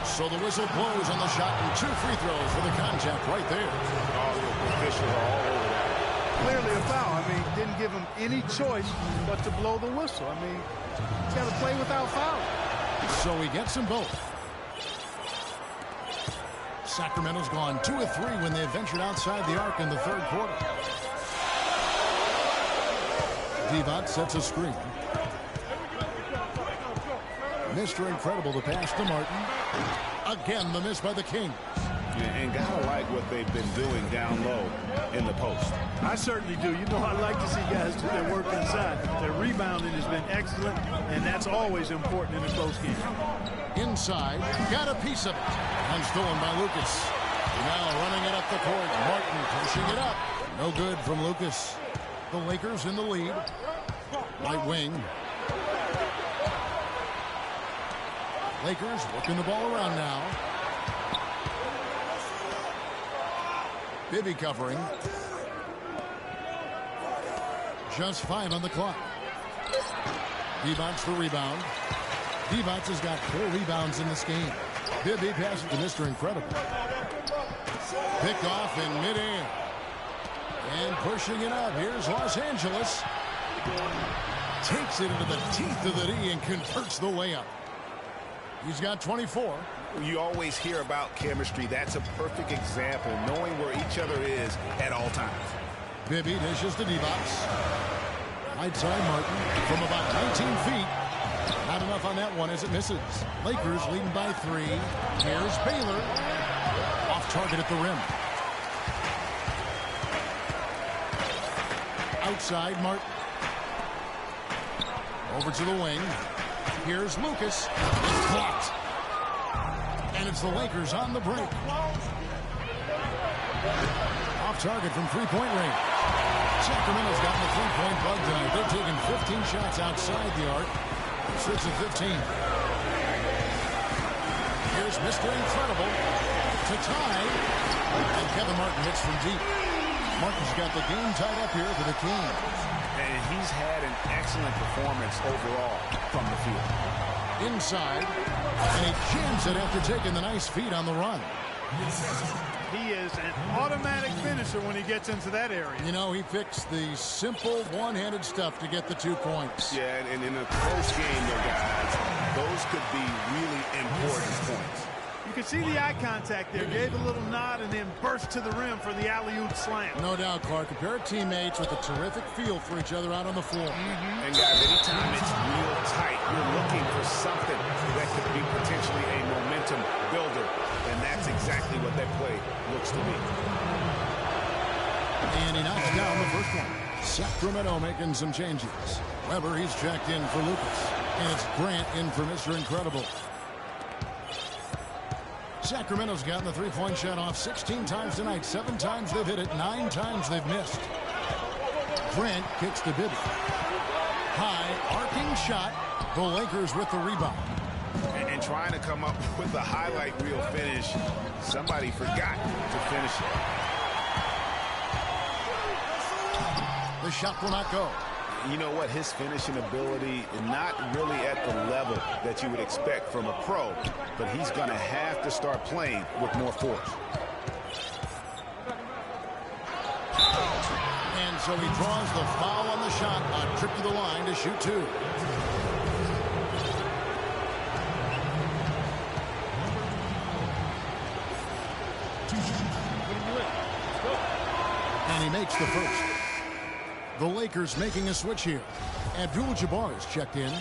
So the whistle blows on the shot, and 2 free throws for the contact right there. Oh, the officials are all over that. Clearly a foul. I mean, didn't give him any choice but to blow the whistle. I mean, he's got to play without foul. So he gets them both. Sacramento's gone 2 of 3 when they ventured outside the arc in the third quarter. Divac sets a screen. Mr. Incredible, the pass to Martin. Again, the miss by the Kings. And gotta like what they've been doing down low in the post. I certainly do. You know, I like to see guys do their work inside. Their rebounding has been excellent, and that's always important in a close game. Inside, got a piece of it. And stolen by Lucas. Now running it up the court. Martin pushing it up. No good from Lucas. The Lakers in the lead. Right wing. Lakers working the ball around now. Bibby covering. Just 5 on the clock. Divac the rebound. Divac has got 4 rebounds in this game. Bibby passes to Mr. Incredible. Picked off in midair. And pushing it up. Here's Los Angeles. Takes it into the teeth of the D and converts the layup. He's got 24. You always hear about chemistry. That's a perfect example, knowing where each other is at all times. Bibby dishes to Divac. Right side Martin from about 19 feet. Not enough on that one as it misses. Lakers leading by 3. Here's Baylor. Off target at the rim. Outside Martin. Over to the wing. Here's Lucas. It's blocked. And it's the Lakers on the break. Off target from three-point range. Sacramento's gotten the three-point bug tonight. They're taking 15 shots outside the arc. 6 of 15. Here's Mr. Incredible to tie. And Kevin Martin hits from deep. Martin's got the game tied up here for the Kings. And he's had an excellent performance overall from the field. Inside, and he jams it after taking the nice feed on the run. He is an automatic finisher when he gets into that area. You know, he fixed the simple one-handed stuff to get the 2 points. Yeah, and in a close game, though, guys, those could be really important points. You can see the eye contact there. Gave a little nod and then burst to the rim for the alley-oop slam. No doubt, Clark. A pair of teammates with a terrific feel for each other out on the floor. And, guys, anytime it's real tight, you're looking for something that could be potentially a momentum builder. And that's exactly what that play looks to be. And he knocks down the first one. Sacramento making some changes. Weber, he's checked in for Lucas. And it's Grant in for Mr. Incredible. Sacramento's gotten the three-point shot off 16 times tonight. 7 times they've hit it. 9 times they've missed. Grant kicks to Bibby. High, arcing shot. The Lakers with the rebound. And trying to come up with a highlight reel finish. Somebody forgot to finish it. The shot will not go. You know what? His finishing ability, not really at the level that you would expect from a pro, but he's going to have to start playing with more force. And so he draws the foul on the shot. A trip to the line to shoot 2. And he makes the first. The Lakers making a switch here. Abdul-Jabbar is checked in.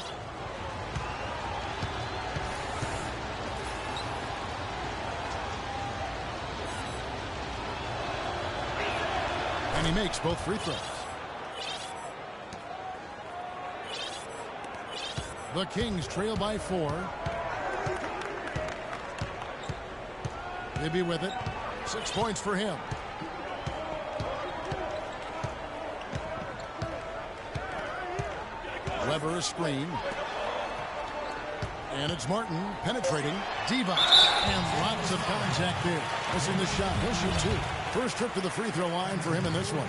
And he makes both free throws. The Kings trail by 4. Bibby with it. 6 points for him. Weber a screen. And it's Martin penetrating. Divac. And lots of contact there. Missing the shot. He'll shoot 2. First trip to the free throw line for him in this one.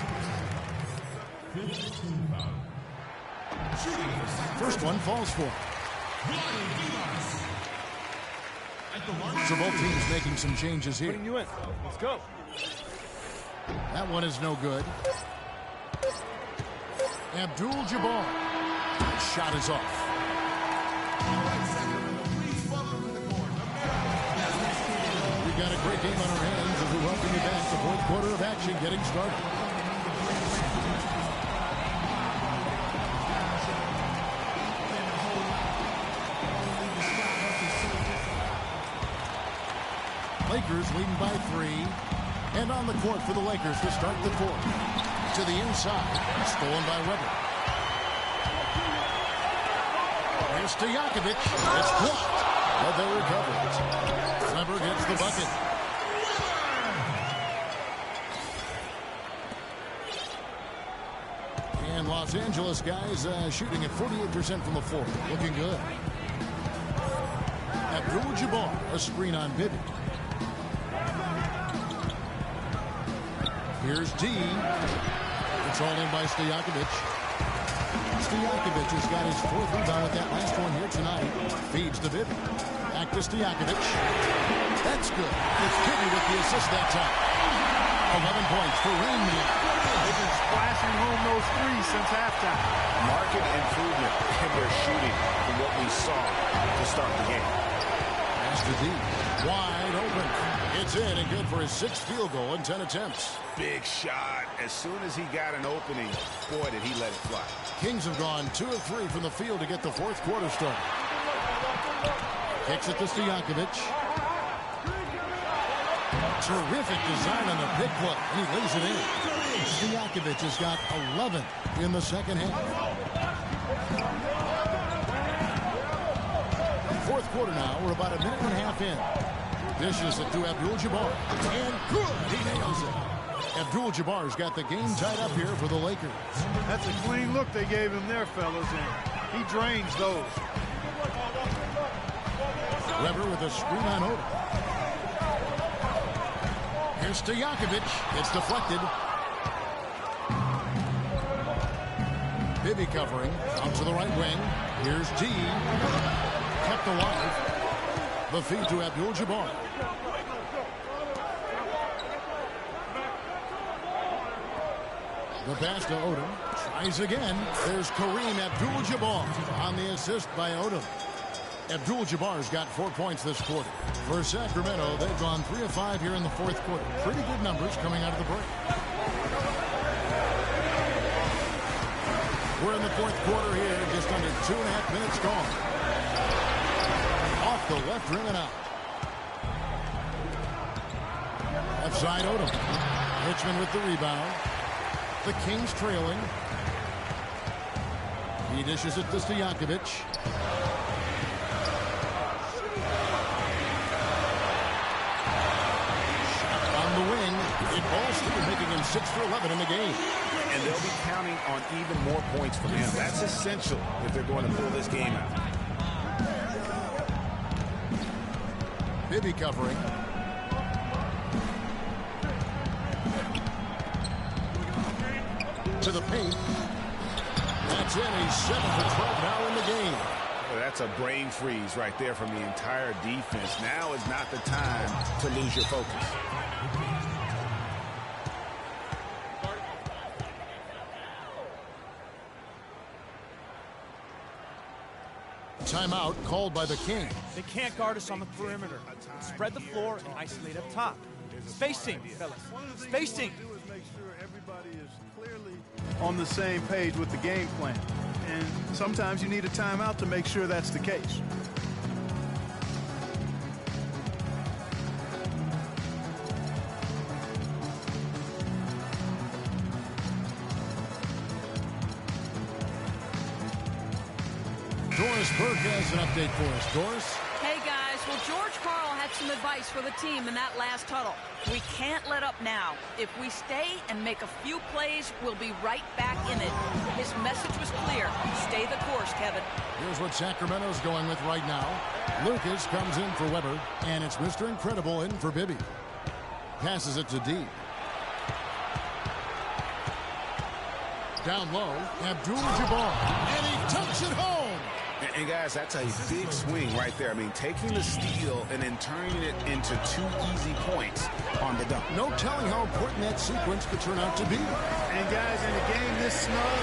First one falls for him. So both teams making some changes here. Putting you in. Let's go. That one is no good. Abdul-Jabbar. Shot is off. We got a great tight game on our hands as we welcome you back. The fourth quarter of action getting started. Lakers leading by 3. And on the court for the Lakers to start the fourth. To the inside. Stolen by Weber. Here's Stojakovic. It's blocked. But they recover it. Weber gets the bucket. And Los Angeles guys shooting at 48% from the floor. Looking good. Abdul-Jabbar, a screen on Bibby. Here's D. It's all in by Stojakovic. Stojakovic has got his 4th rebound with that last one here tonight. Feeds to Bibby. Back to Stojakovic. That's good. It's Bibby with the assist that time. 11 points for Rain Man. They've been splashing home those threes since halftime. Marked improvement in their shooting from what we saw to start the game. Pass to D. Wide open. It's in and good for his 6th field goal in 10 attempts. Big shot. As soon as he got an opening, boy, did he let it fly. Kings have gone 2 of 3 from the field to get the fourth quarter started. Kicks it to Stojakovic. Terrific design on the pick play, and he lays it in. Stojakovic has got 11 in the second half. Fourth quarter now. We're about a minute and a half in. Dishes it to Abdul-Jabbar. And good. He nails it. Abdul-Jabbar's got the game tied up here for the Lakers. That's a clean look they gave him there, fellas, and he drains those. Weber with a screen on Odom. Here's Stojakovic. It's deflected. Bibby covering. Out to the right wing. Here's D. Kept alive. The feed to Abdul-Jabbar. The pass to Odom. Tries again. There's Kareem Abdul-Jabbar on the assist by Odom. Abdul-Jabbar's got 4 points this quarter. For Sacramento, they've gone 3 of 5 here in the fourth quarter. Pretty good numbers coming out of the break. We're in the fourth quarter here. Just under 2.5 minutes gone. Off the left rim and out. Left side Odom. Richmond with the rebound. The Kings trailing. He dishes it to Stojakovic. Shot on the wing. It falls through, making him 6 for 11 in the game. And they'll be counting on even more points from him. That's essential if they're going to pull this game out. Bibby covering. To the paint. That's in. He's 7 for 12 now in the game. Well, that's a brain freeze right there from the entire defense. Now is not the time to lose your focus. Timeout called by the Kings. They can't guard us on the perimeter. Spread the floor and isolate up top. Spacing, fellas. Spacing. On the same page with the game plan. And sometimes you need a timeout to make sure that's the case. Doris Burke has an update for us. Doris? Hey, guys. Well, George Karl had some advice for the team in that last huddle. We can't let up now. If we stay and make a few plays, we'll be right back in it. His message was clear. Stay the course, Kevin. Here's what Sacramento's going with right now. Lucas comes in for Weber, and it's Mr. Incredible in for Bibby. Passes it to D. Down low, Abdul-Jabbar, and he dunks it home. And guys, that's a big swing right there. I mean, taking the steal and then turning it into 2 easy points on the dunk. No telling how important that sequence could turn out to be. And guys, in a game this snug,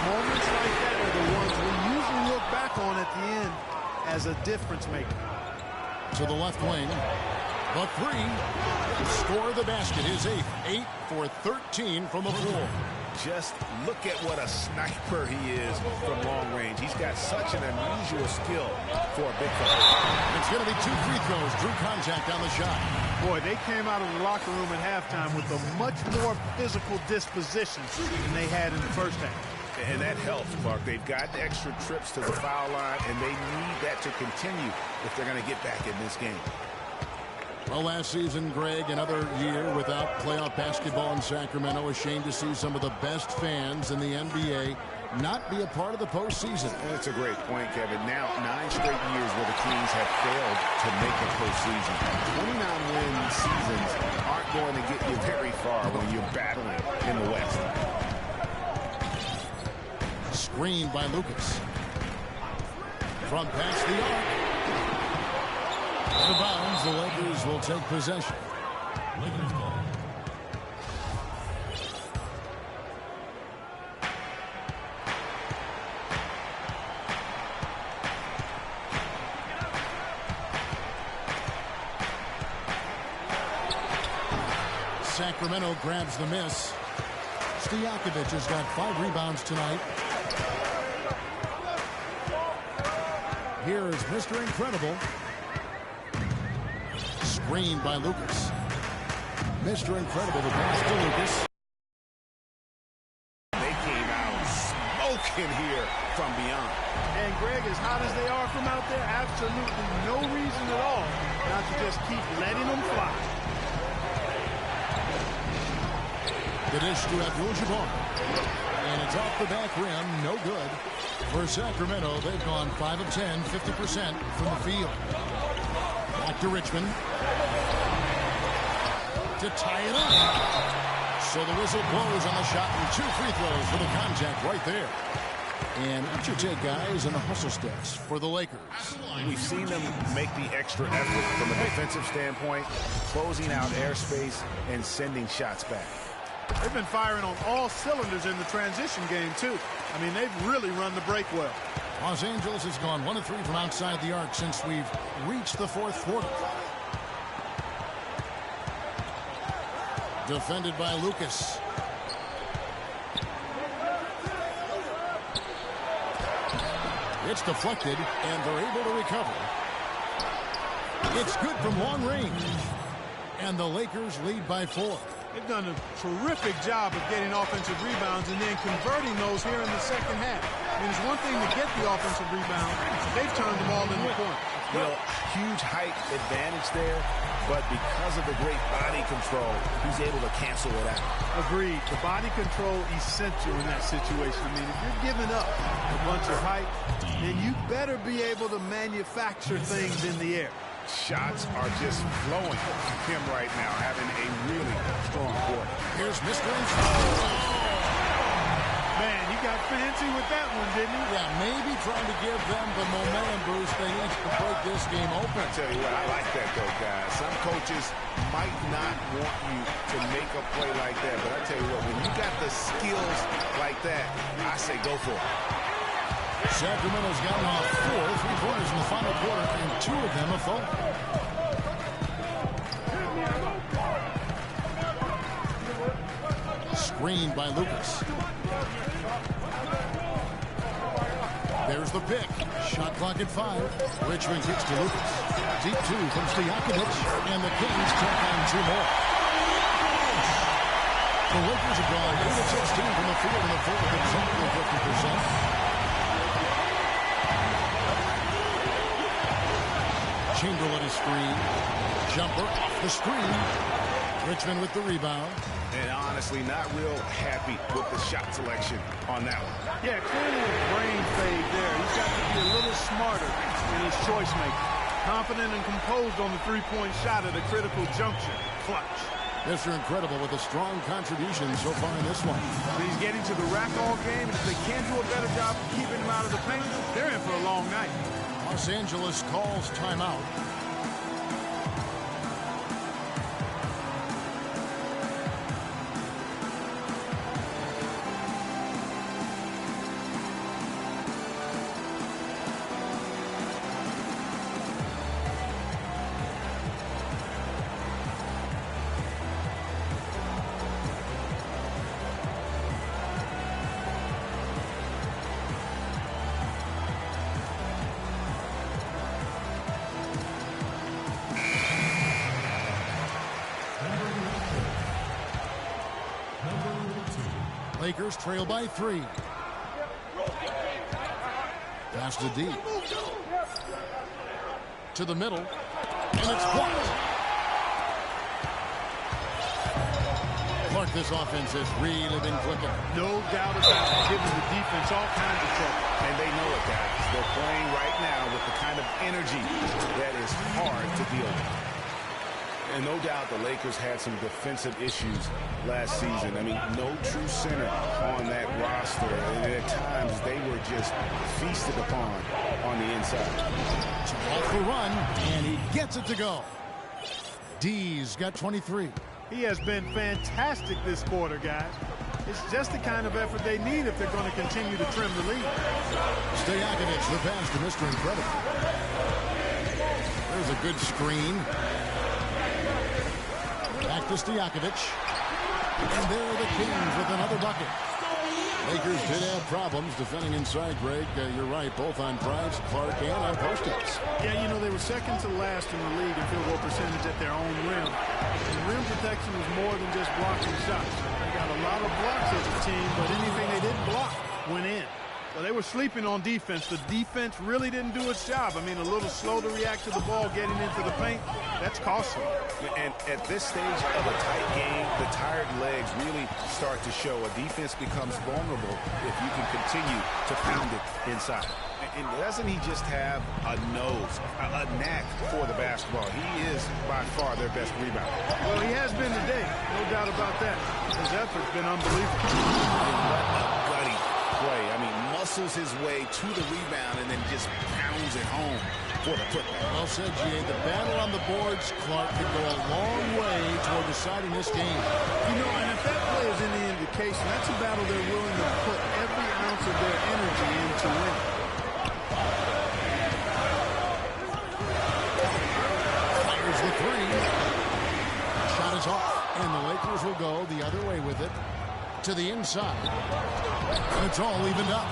moments like that are the ones we usually look back on at the end as a difference maker. To the left wing. The three. Score the basket. His 8th. 8 for 13 from the floor. Just look at what a sniper he is from long range. He's got such an unusual skill for a big fella. It's going to be 2 free throws. Drew contact on the shot. Boy, they came out of the locker room at halftime with a much more physical disposition than they had in the first half. And that helps, Clark. They've got extra trips to the foul line, and they need that to continue if they're going to get back in this game. Well, last season, Greg, another year without playoff basketball in Sacramento. A shame to see some of the best fans in the NBA not be a part of the postseason. That's a great point, Kevin. Now, 9 straight years where the Kings have failed to make a postseason. 29-win seasons aren't going to get you very far when you're battling in the West. Screened by Lucas. From past the arc. Out of bounds, the Lakers will take possession. Lakers ball. Sacramento grabs the miss. Stojakovic has got 5 rebounds tonight. Here is Mr. Incredible. Screened by Lucas. Mr. Incredible, the pass to Lucas. They came out smoking here from beyond. And Greg, as hot as they are from out there, absolutely no reason at all not to just keep letting them fly. The dish to Abdul-Jabbar. And it's off the back rim, no good. For Sacramento, they've gone 5 of 10, 50% from the field. Back to Richmond. To tie it up. So the whistle blows on the shot and 2 free throws for the contact right there. And what's your take, guys, in the hustle steps for the Lakers? We've seen them make the extra effort from a defensive standpoint, closing out airspace and sending shots back. They've been firing on all cylinders in the transition game, too. I mean, they've really run the break well. Los Angeles has gone 1 of 3 from outside the arc since we've reached the 4th quarter. Defended by Lucas. It's deflected, and they're able to recover. It's good from long range. And the Lakers lead by 4. They've done a terrific job of getting offensive rebounds and then converting those here in the second half. I mean, it's one thing to get the offensive rebound. They've turned them all into points. You know, huge height advantage there, but because of the great body control, he's able to cancel it out. Agreed. The body control essential in that situation. I mean, if you're giving up a bunch of height, then you better be able to manufacture things in the air. Shots are just flowing from him right now, having a really strong quarter. Here's Mr. Incredible. Man, he got fancy with that one, didn't he? Yeah, maybe trying to give them the momentum boost they need to break this game open. I tell you what, I like that, though, guys. Some coaches might not want you to make a play like that, but I tell you what, when you got the skills like that, I say go for it. Sacramento's gotten off 4 3-pointers in the final quarter, and 2 of them have fallen. Screened by Lucas. There's the pick. Shot clock at 5. Richmond kicks to Lucas. Deep 2 from Stojakovic, and the Kings tack on 2 more. The Lakers have gone 8 of 16 from the field in the fourth, exactly 50%. Chamberlain is screen. Jumper off the screen. Richmond with the rebound. And honestly, not real happy with the shot selection on that one. Yeah, clearly a brain fade there. He's got to be a little smarter in his choice making. Confident and composed on the three-point shot at a critical juncture. Clutch. Mr. Incredible with a strong contribution so far in this one. But he's getting to the rack all game, and if they can't do a better job of keeping him out of the paint, they're in for a long night. Los Angeles calls timeout. Lakers trail by 3. Pass to D. To the middle. And it's blocked. Clark, this offense has really been clicking. No doubt about it, giving the defense all kinds of trouble. And they know it, guys. They're playing right now with the kind of energy that is hard to deal with. And no doubt the Lakers had some defensive issues last season. I mean, no true center on that roster. And at times, they were just feasted upon on the inside. Off the run, and he gets it to go. D's got 23. He has been fantastic this quarter, guys. It's just the kind of effort they need if they're going to continue to trim the lead. Stojakovic, the pass to Mr. Incredible. There's a good screen. Back to Stojakovic. And there are the Kings with another bucket. Lakers did have problems defending inside, Greg. You're right, both on drives, Clark, and on post-ups. Yeah, you know, they were second to last in the league in field goal percentage at their own rim. And rim protection was more than just blocking shots. They got a lot of blocks as a team, but anything they didn't block went in. So they were sleeping on defense. The defense really didn't do its job. I mean, a little slow to react to the ball getting into the paint. That's costly. And at this stage of a tight game, the tired legs really start to show. A defense becomes vulnerable if you can continue to pound it inside. And doesn't he just have a nose, a knack for the basketball? He is by far their best rebounder. Well, he has been today. No doubt about that. His effort's been unbelievable. What a gutty play. I mean, muscles his way to the rebound and then just pounds it home for the putback. Well said, G.A. The battle on the boards, Clark, could go a long way toward deciding this game. You know, and if that play is any indication, that's a battle they're willing to put every ounce of their energy into winning. Fires the 3. Shot is off, and the Lakers will go the other way with it to the inside. And it's all evened up.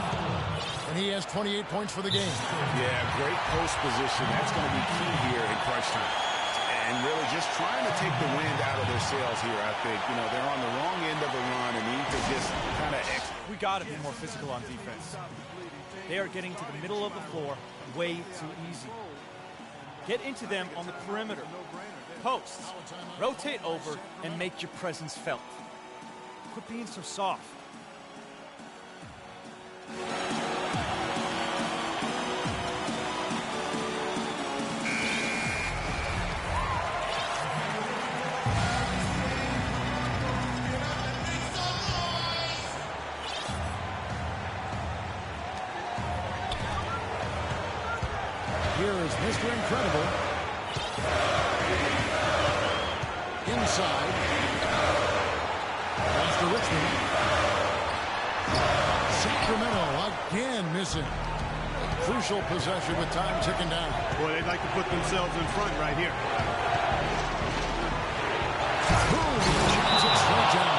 And he has 28 points for the game. Yeah, great post position. That's going to be key here in crunch time. And really just trying to take the wind out of their sails here, I think. You know, they're on the wrong end of the run and need to just kind of We got to be more physical on defense. They are getting to the middle of the floor way too easy. Get into them on the perimeter. Posts. Rotate over and make your presence felt. Quit being so soft. Here is Mr. Incredible. Inside. Pass to Richmond. Sacramento again missing. Crucial possession with time ticking down. Boy, they'd like to put themselves in front right here. Boom! Shoots it straight down.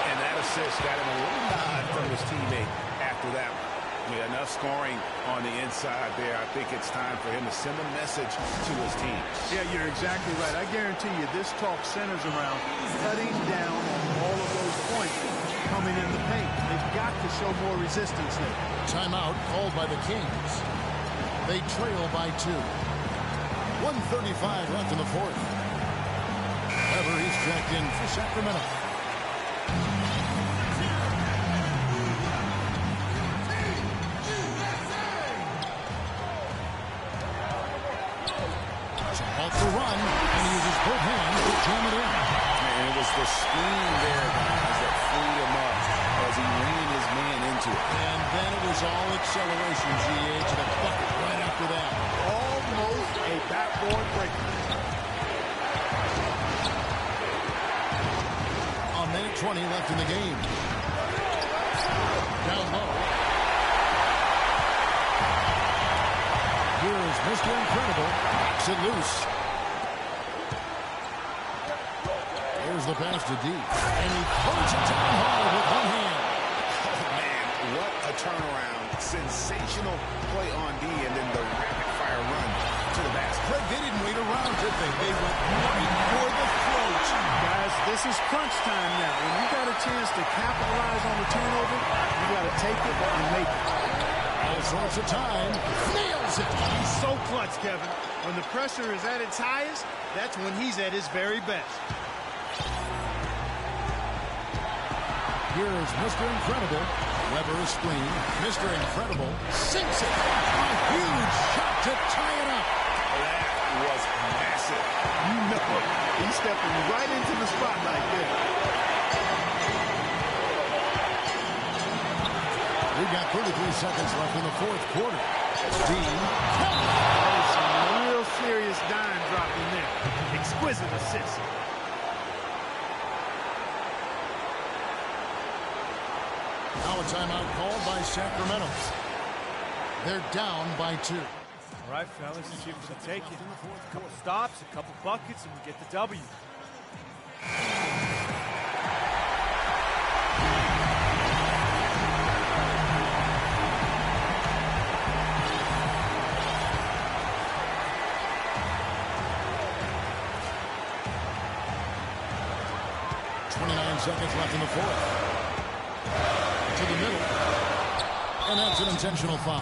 And that assist got him a little nod from his teammate after that one. With enough scoring on the inside there, I think it's time for him to send a message to his team. Yeah, you're exactly right. I guarantee you this talk centers around cutting down on all of those points coming in the paint. They've got to show more resistance there. Timeout called by the Kings. They trail by 2. 1:35 left in the fourth. However, he's checked in for Sacramento. Off the run, and he uses both hands to jam it in. And it was the screen there, guys, that freed him up as he ran his man into it. And then it was all acceleration, GA, to the bucket right after that. Almost a backboard breaker. A minute 20 left in the game. Down low. Here is Mr. Incredible. Knocks it loose. Here's the pass to D. And he puts it down hard with one hand. Oh, man, what a turnaround. Sensational play on D, and then the rapid-fire surefire run to the basket. Craig, they didn't wait around, did they? They went right for the throat. Guys, this is crunch time now. When you got a chance to capitalize on the turnover, you got to take it and make it. All sorts of time. Nails it. He's so clutch, Kevin. When the pressure is at its highest, that's when he's at his very best. Here is Mr. Incredible. Weber screen. Mr. Incredible sinks it. A huge shot to tie it up. That was massive. You know it. He's stepping right into the spotlight there. We've got 33 seconds left in the fourth quarter. Dean. That is some real serious dime dropping there. Exquisite assist. Now a timeout called by Sacramento. They're down by 2. All right, fellas, let's see if we can take it. A couple stops, a couple buckets, and we get the W. 29 seconds left in the fourth. To the middle. And that's an intentional foul.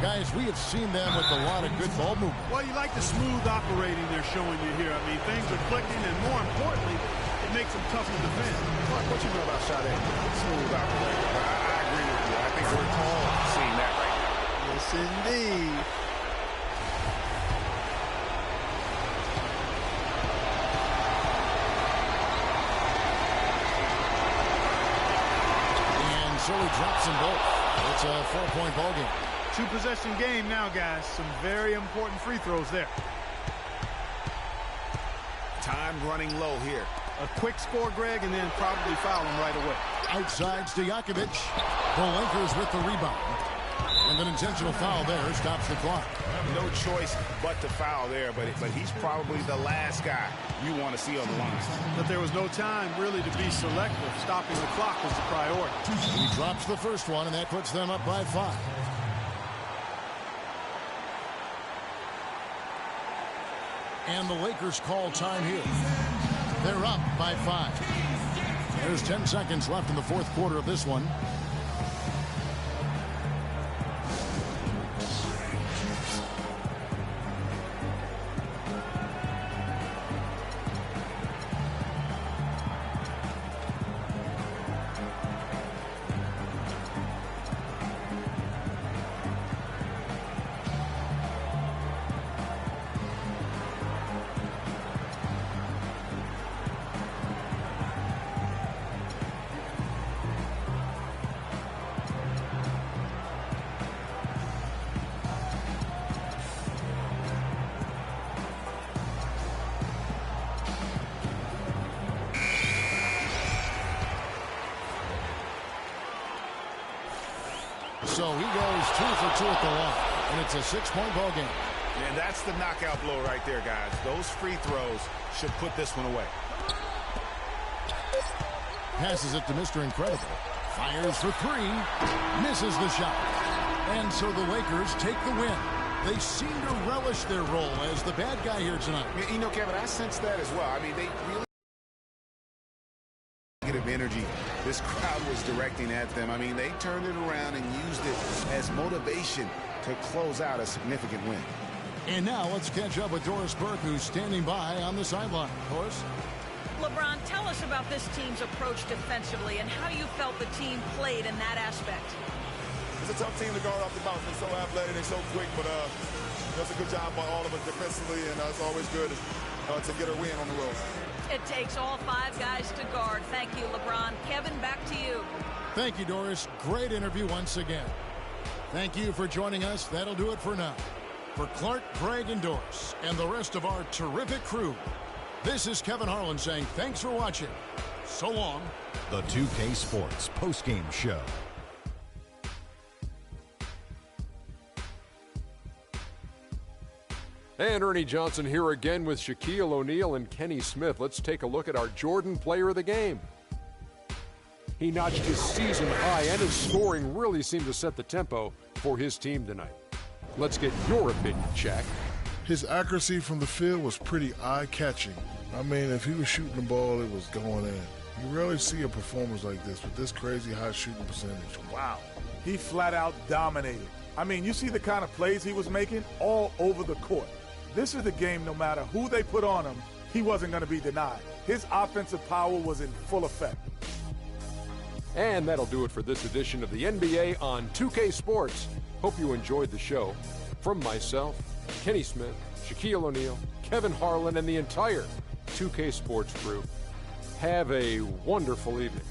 Guys, we have seen them with a lot of good ball movement. Well, you like the smooth operating they're showing you here. I mean, things are clicking, and more importantly, it makes them tough to defend. What you know about Sade? Smooth operator. I agree with you. I think we're all seeing that right now. Yes, indeed. And so he drops them both. It's a 4-point ball game. 2-possession game now, guys. Some very important free throws there. Time running low here. A quick score, Greg, and then probably foul him right away. Outside Stojakovic. The Lakers with the rebound. And an intentional foul there stops the clock. No choice but to foul there, but he's probably the last guy you want to see on the line. But there was no time really to be selective. Stopping the clock was the priority. He drops the first one, and that puts them up by 5. And the Lakers call time here. They're up by 5. There's 10 seconds left in the fourth quarter of this one. So he goes 2 for 2 at the line, and it's a 6-point ball game. And that's the knockout blow right there, guys. Those free throws should put this one away. Passes it to Mr. Incredible. Fires for 3. Misses the shot. And so the Lakers take the win. They seem to relish their role as the bad guy here tonight. You know, Kevin, I sense that as well. I mean, they really negative energy this crowd was directing at them. I mean, they turned it around and used it as motivation to close out a significant win. And now let's catch up with Doris Burke, who's standing by on the sideline. Doris? LeBron, tell us about this team's approach defensively and how you felt the team played in that aspect. It's a tough team to guard off the bounce. They're so athletic, they're so quick, but does a good job by all of us defensively, and it's always good to get a win on the road. It takes all 5 guys to guard. Thank you, LeBron. Kevin, back to you. Thank you, Doris. Great interview once again. Thank you for joining us. That'll do it for now. For Clark, Greg, and Doris, and the rest of our terrific crew, this is Kevin Harlan saying thanks for watching. So long. The 2K Sports postgame show. And Ernie Johnson here again with Shaquille O'Neal and Kenny Smith. Let's take a look at our Jordan Player of the Game. He notched his season high, and his scoring really seemed to set the tempo for his team tonight. Let's get your opinion, Shaq. His accuracy from the field was pretty eye-catching. I mean, if he was shooting the ball, it was going in. You rarely see a performance like this with this crazy high shooting percentage. Wow. He flat out dominated. I mean, you see the kind of plays he was making all over the court. This is the game, no matter who they put on him, he wasn't going to be denied. His offensive power was in full effect. And that'll do it for this edition of the NBA on 2K Sports. Hope you enjoyed the show. From myself, Kenny Smith, Shaquille O'Neal, Kevin Harlan, and the entire 2K Sports crew, have a wonderful evening.